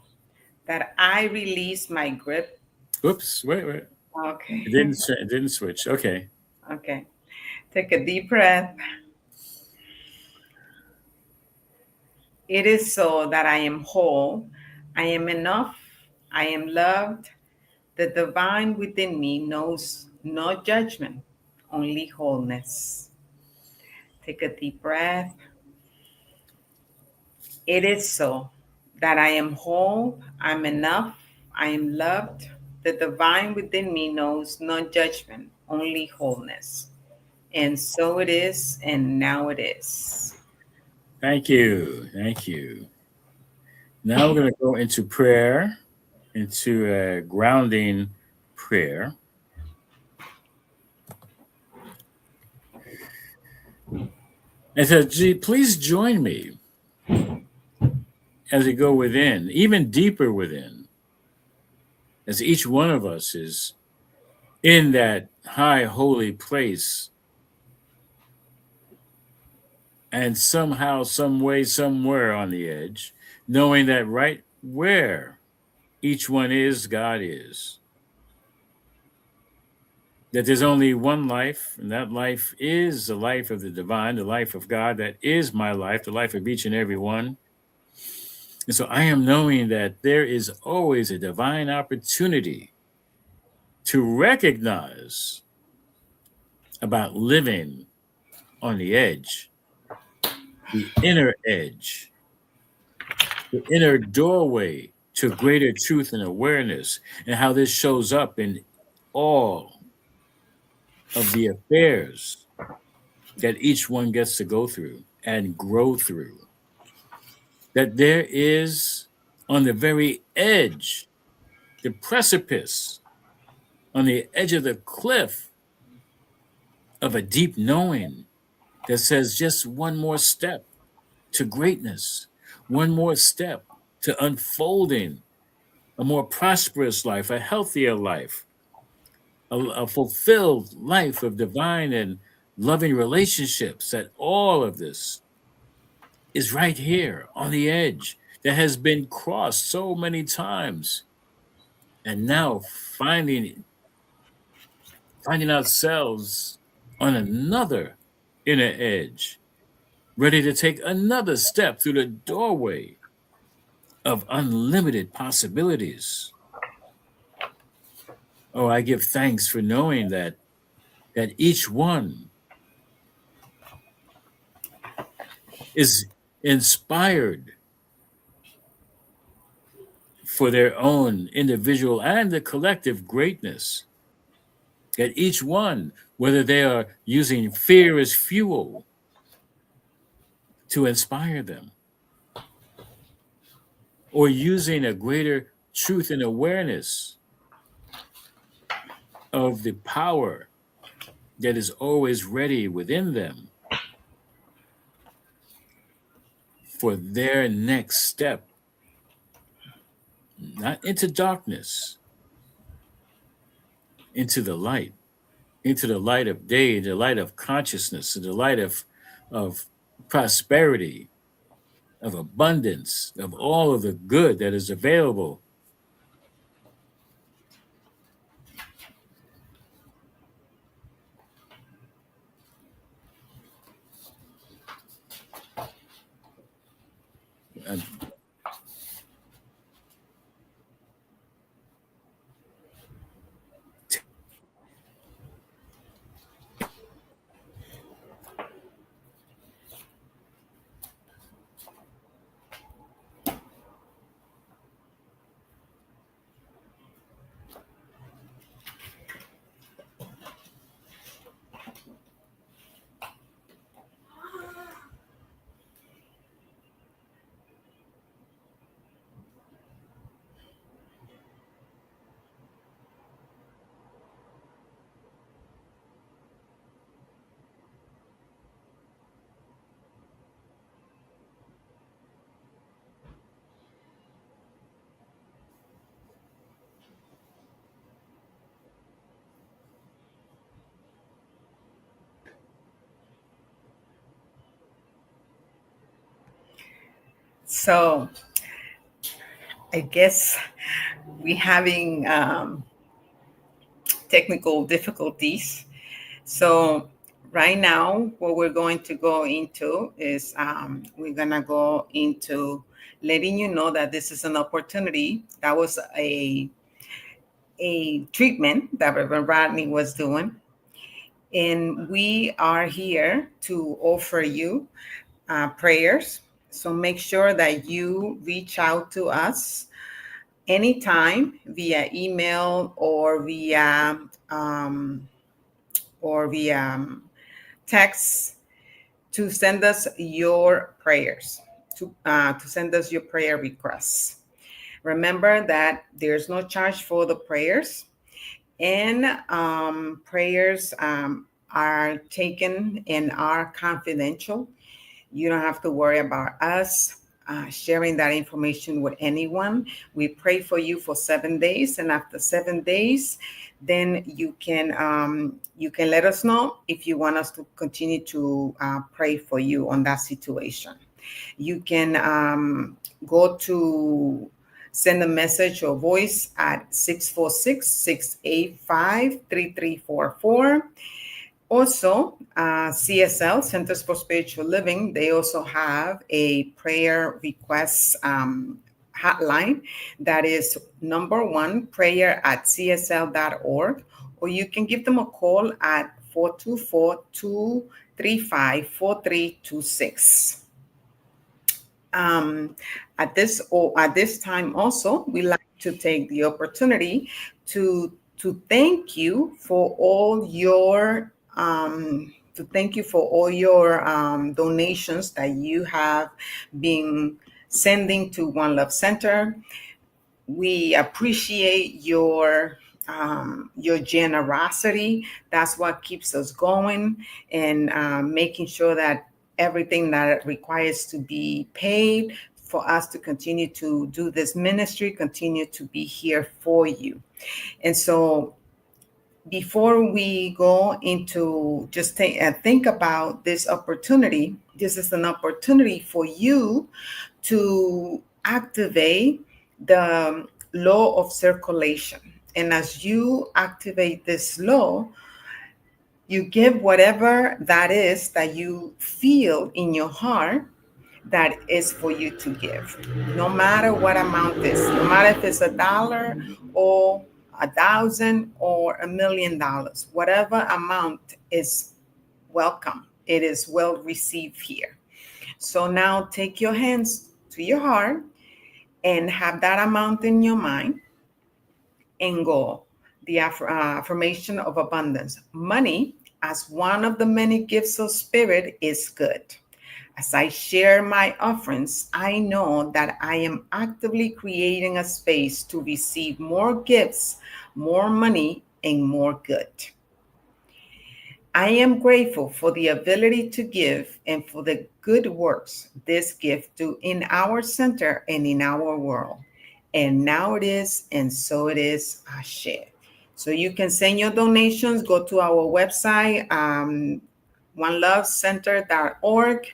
that I release my grip. Oops, wait. Okay. It didn't switch. Okay. Okay. Take a deep breath. It is so that I am whole. I am enough. I am loved. The divine within me knows no judgment, only wholeness. Take a deep breath. It is so that I am whole. I'm enough. I am loved. The divine within me knows no judgment, only wholeness. And so it is, and now it is. Thank you. Thank you. Now we're going to go into prayer, into a grounding prayer. And so, please join me as we go within, even deeper within, as each one of us is in that high holy place, and somehow, some way, somewhere on the edge, knowing that right where each one is, God is. That there's only one life, and that life is the life of the divine, the life of God, that is my life, the life of each and every one. And so I am knowing that there is always a divine opportunity to recognize about living on the edge, the inner edge, the inner doorway to greater truth and awareness, and how this shows up in all of the affairs that each one gets to go through and grow through. That there is on the very edge, the precipice, on the edge of the cliff of a deep knowing that says just one more step to greatness, one more step to unfolding a more prosperous life, a healthier life, a fulfilled life of divine and loving relationships, that all of this is right here on the edge that has been crossed so many times. And now finding ourselves on another inner edge, ready to take another step through the doorway of unlimited possibilities. Oh, I give thanks for knowing that each one is inspired for their own individual and the collective greatness. That each one, whether they are using fear as fuel to inspire them, or using a greater truth and awareness of the power that is always ready within them for their next step, not into darkness, into the light, into the light of day, the light of consciousness, the light of prosperity, of abundance, of all of the good that is available. And So I guess we're having technical difficulties. So right now, what we're going to go into is we're going to go into letting you know that this is an opportunity. That was a treatment that Reverend Rodney was doing. And we are here to offer you prayers. So make sure that you reach out to us anytime via email or via text to send us your prayers, to send us your prayer requests. Remember that there's no charge for the prayers, and prayers are taken and are confidential. You don't have to worry about us sharing that information with anyone. We pray for you for 7 days, and after 7 days, then you can let us know if you want us to continue to pray for you on that situation. You can go to send a message or voice at 646-685-3344. Also, CSL, Centers for Spiritual Living, they also have a prayer request hotline that is number 1, prayer@csl.org, or you can give them a call at 424-235-4326. At this time also, we like to take the opportunity to thank you for all your donations that you have been sending to One Love Center. We appreciate your generosity. That's what keeps us going, and making sure that everything that requires to be paid for us to continue to do this ministry, continue to be here for you. And so before we go into just think about this opportunity, this is an opportunity for you to activate the law of circulation. And as you activate this law, you give whatever that is that you feel in your heart that is for you to give, no matter what amount is, no matter if it's $1 or 1,000 or $1 million, whatever amount is welcome. It is well received here. So now take your hands to your heart and have that amount in your mind and go. The affirmation of abundance. Money, as one of the many gifts of spirit, is good. As I share my offerings, I know that I am actively creating a space to receive more gifts, more money, and more good. I am grateful for the ability to give and for the good works this gift do in our center and in our world. And now it is, and so it is, Ashe. So you can send your donations, go to our website, onelovecenter.org.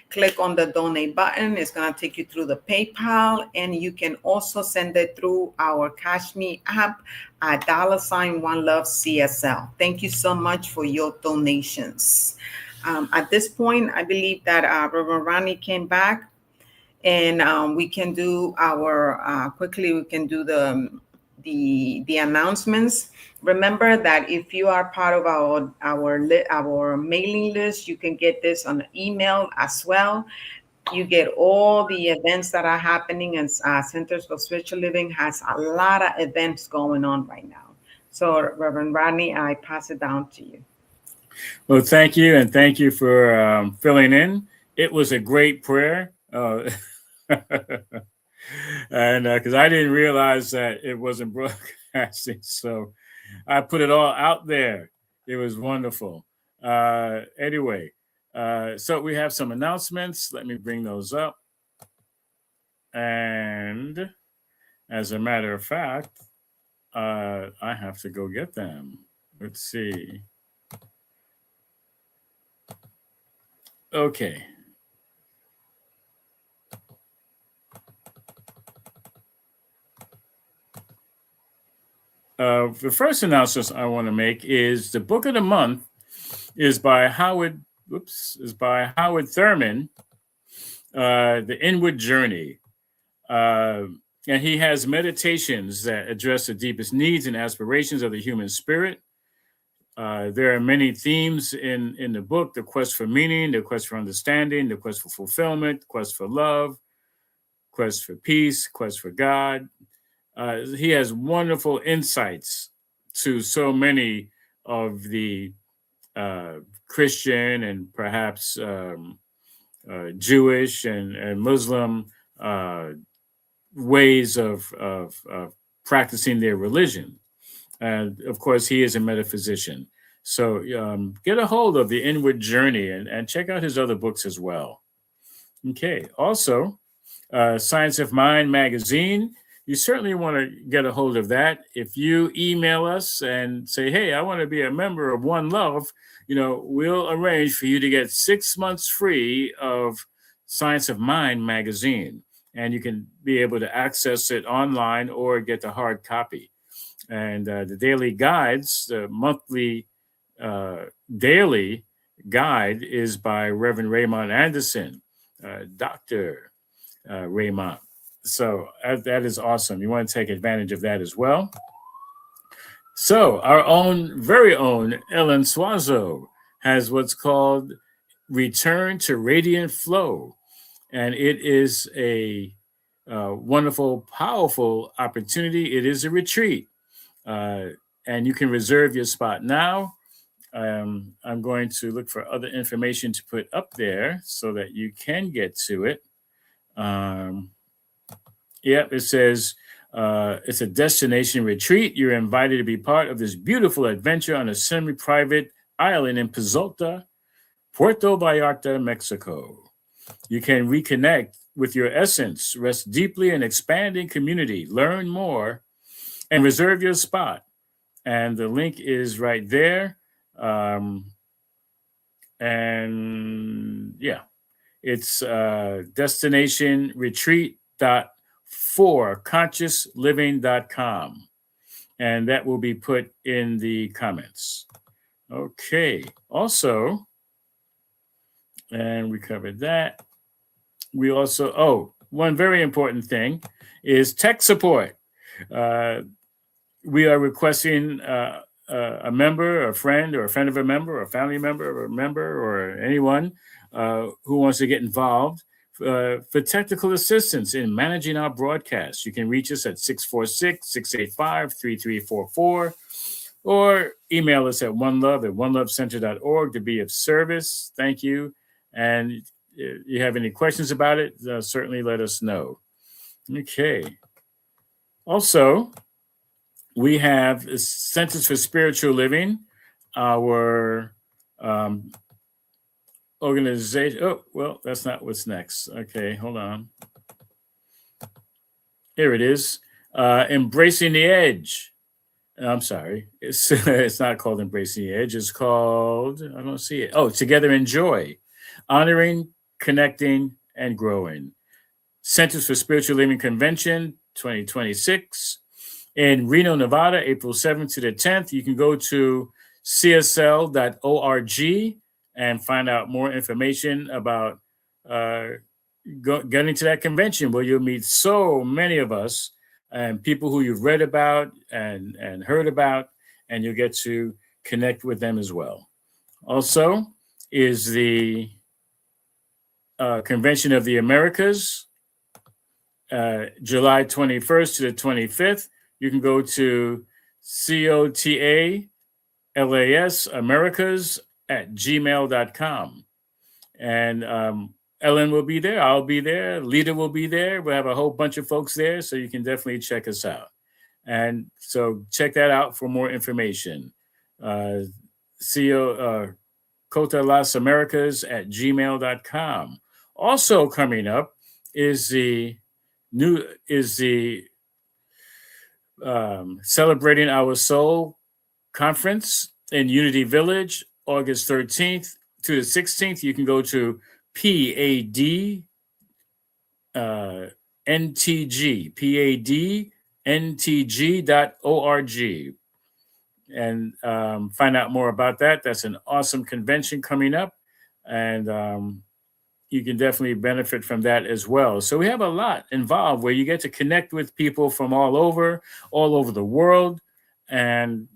Click on the donate button. It's going to take you through the PayPal, and you can also send it through our Cash Me app at $OneLoveCSL. Thank you so much for your donations. At this point, I believe that Reverend Ronnie came back, and we can do our quickly. We can do the announcements. Remember that if you are part of our mailing list, you can get this on email as well. You get all the events that are happening, and Centers for Spiritual Living has a lot of events going on right now. So, Reverend Rodney, I pass it down to you. Well, thank you, and thank you for filling in. It was a great prayer. And because I didn't realize that it wasn't broadcasting, so I put it all out there. It was wonderful. Anyway, so we have some announcements. Let me bring those up. And as a matter of fact, I have to go get them. Let's see. Okay. The first announcement I want to make is the book of the month is by Howard Thurman, The Inward Journey. And he has meditations that address the deepest needs and aspirations of the human spirit. There are many themes in the book: the quest for meaning, the quest for understanding, the quest for fulfillment, quest for love, quest for peace, quest for God. He has wonderful insights to so many of the Christian and perhaps Jewish and Muslim ways of practicing their religion. And of course, he is a metaphysician. So get a hold of The Inward Journey and check out his other books as well. Okay. Also, Science of Mind magazine. You certainly want to get a hold of that. If you email us and say, hey, I want to be a member of One Love, we'll arrange for you to get 6 months free of Science of Mind magazine. And you can be able to access it online or get the hard copy. And the daily guides, the monthly daily guide is by Reverend Raymond Anderson, Dr. Raymond. So that is awesome. You want to take advantage of that as well. So our very own Ellen Suazo has what's called Return to Radiant Flow. And it is a wonderful, powerful opportunity. It is a retreat. And you can reserve your spot now. I'm going to look for other information to put up there so that you can get to it. It says it's a destination retreat. You're invited to be part of this beautiful adventure on a semi-private island in Pozolta, Puerto Vallarta, Mexico. You can reconnect with your essence, rest deeply in expanding community, learn more, and reserve your spot and the link is right there. And yeah, it's destination retreat.4consciousliving.com. And that will be put in the comments. Okay. Also, and we covered that. We also, one very important thing is tech support. We are requesting a member, a friend, or a friend of a member, or a family member, or a member, or anyone who wants to get involved for technical assistance in managing our broadcast. You can reach us at 646-685-3344 or email us at onelovecenter.org to be of service. Thank you. And if you have any questions about it, certainly let us know. Okay. Also, we have Centers for Spiritual Living, our organization. Oh, well, that's not what's next. Okay, hold on. Here it is. Embracing the Edge. I'm sorry. It's not called Embracing the Edge. It's called, I don't see it. Oh, Together in Joy. Honoring, Connecting, and Growing. Centers for Spiritual Living Convention 2026 in Reno, Nevada, April 7th to the 10th. You can go to csl.org and find out more information about getting to that convention, where you'll meet so many of us and people who you've read about and heard about, and you'll get to connect with them as well. Also is the Convention of the Americas, July 21st to the 25th. You can go to COTALASAmericas@gmail.com. And Ellen will be there. I'll be there. Lita will be there. We'll have a whole bunch of folks there, so you can definitely check us out. And so check that out for more information. COTALASAmericas@gmail.com. Also coming up is the Celebrating Our Soul conference in Unity Village, August 13th to the 16th. You can go to padntg.org and find out more about that. That's an awesome convention coming up, and you can definitely benefit from that as well. So we have a lot involved where you get to connect with people from all over the world, and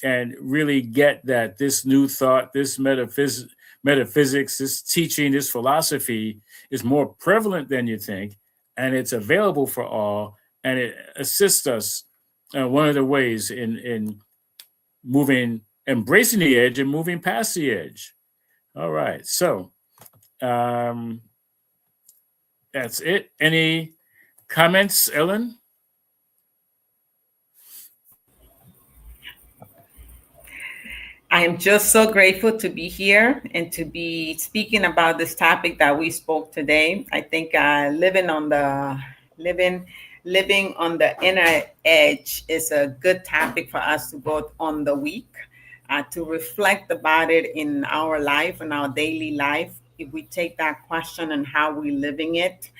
really get that this new thought, this metaphysics, this teaching, this philosophy is more prevalent than you think, and it's available for all, and it assists us one of the ways in embracing the edge and moving past the edge. All right, so that's it. Any comments, Ellen? I am just so grateful to be here and to be speaking about this topic that we spoke today. I think living on the inner edge is a good topic for us to go on the week, to reflect about it in our life and our daily life. If we take that question and how we're living it,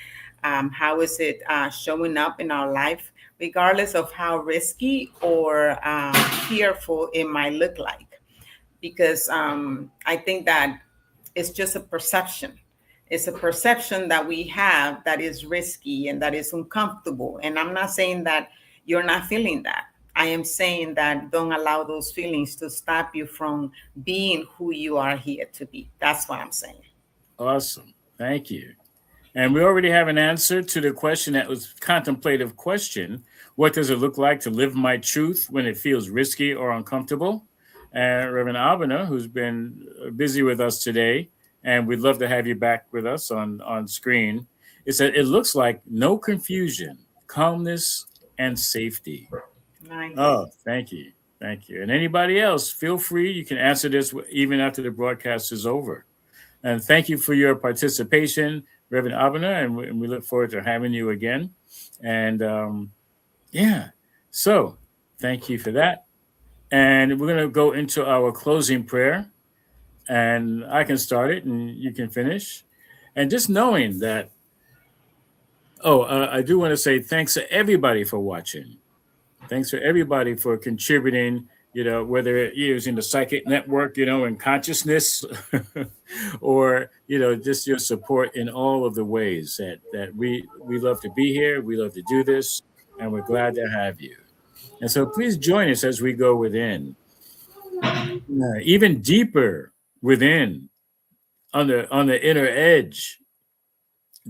how is it showing up in our life, regardless of how risky or fearful it might look like. Because I think that it's just a perception. It's a perception that we have that is risky and that is uncomfortable. And I'm not saying that you're not feeling that. I am saying that don't allow those feelings to stop you from being who you are here to be. That's what I'm saying. Awesome. Thank you. And we already have an answer to the question that was contemplative question. What does it look like to live my truth when it feels risky or uncomfortable? And Reverend Abena, who's been busy with us today, and we'd love to have you back with us on screen, is that it looks like no confusion, calmness, and safety. Nice. Oh, thank you. Thank you. And anybody else, feel free. You can answer this even after the broadcast is over. And thank you for your participation, Reverend Abena, and we look forward to having you again. And so thank you for that. And we're going to go into our closing prayer. And I can start it and you can finish. And just knowing that, I do want to say thanks to everybody for watching. Thanks to everybody for contributing, whether you're using the psychic network, and consciousness, or, just your support in all of the ways that we love to be here. We love to do this, and we're glad to have you. And so please join us as we go within, even deeper within, on the inner edge,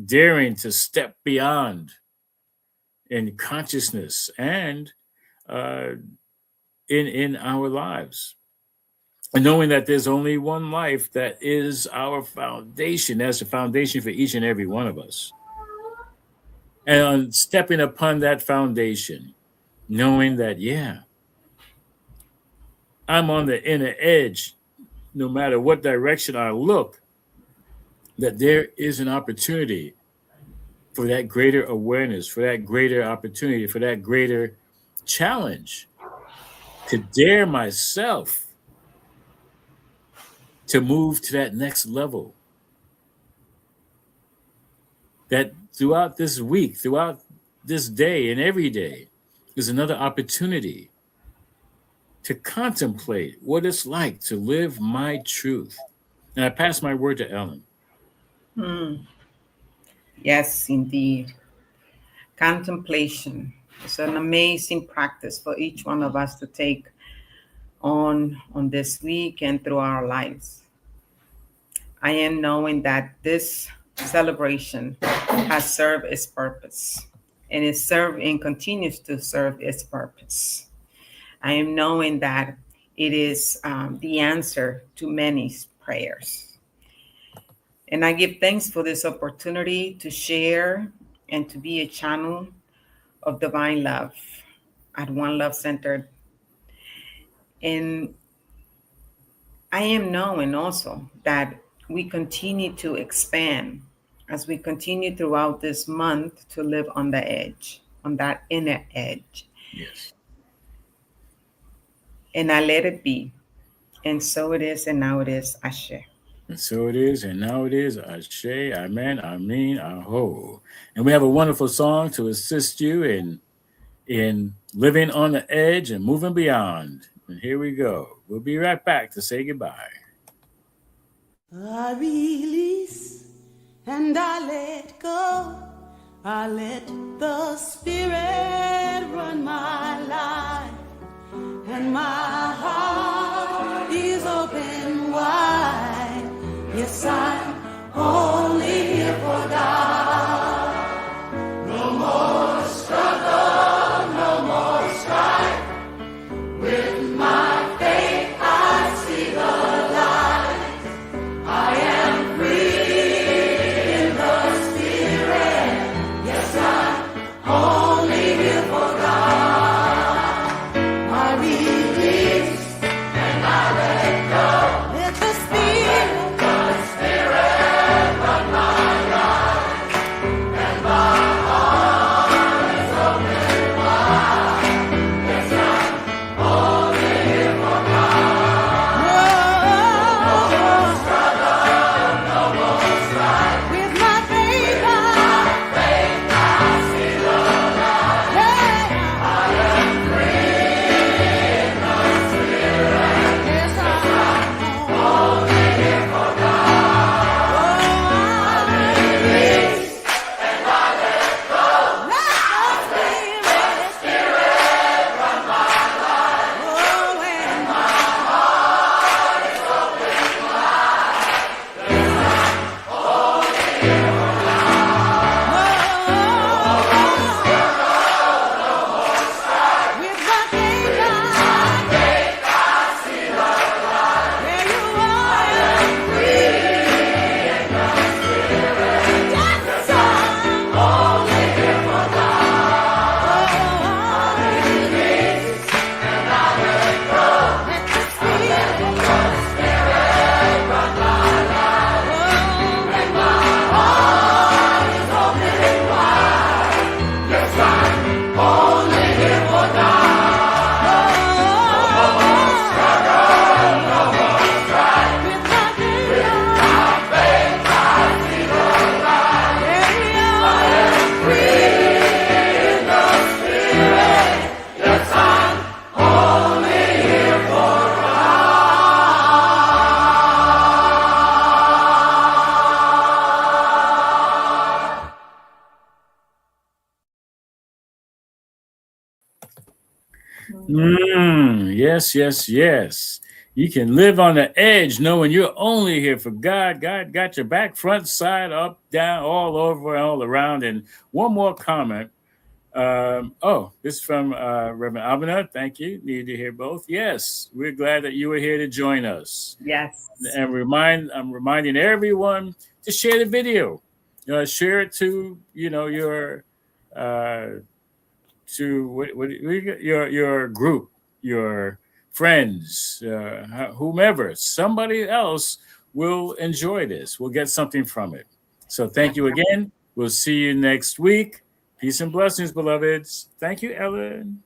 daring to step beyond in consciousness and in our lives, and knowing that there's only one life that is our foundation. That's the foundation for each and every one of us. And on stepping upon that foundation, knowing that, I'm on the inner edge, no matter what direction I look, that there is an opportunity for that greater awareness, for that greater opportunity, for that greater challenge, to dare myself to move to that next level. That throughout this week, throughout this day and every day, is another opportunity to contemplate what it's like to live my truth. And I pass my word to Ellen. Yes, indeed. Contemplation is an amazing practice for each one of us to take on this week and through our lives. I am knowing that this celebration has served its purpose, and it served and continues to serve its purpose. I am knowing that it is the answer to many prayers. And I give thanks for this opportunity to share and to be a channel of divine love at One Love Center. And I am knowing also that we continue to expand as we continue throughout this month to live on the edge, on that inner edge. Yes. And I let it be. And so it is, and now it is, Ashe. And so it is, and now it is, Ashe, Amen, Amen, Aho. And we have a wonderful song to assist you in living on the edge and moving beyond. And here we go. We'll be right back to say goodbye. I release and I let go. I let the Spirit run my life, and my heart is open wide. Yes, I'm only here for God. No more struggle, no more strife. With my faith I see the light. I am free in the Spirit. Yes, I'm only here for God. I release Yes, yes, yes. You can live on the edge knowing you're only here for God. God got your back, front, side, up, down, all over, all around. And one more comment. This is from Reverend Abner. Thank you. Need to hear both. Yes, we're glad that you were here to join us. Yes. And I'm reminding everyone to share the video. Share it to your your group, your friends, whomever. Somebody else will enjoy this. We'll get something from it. So thank you again. We'll see you next week. Peace and blessings, beloveds. Thank you, Ellen.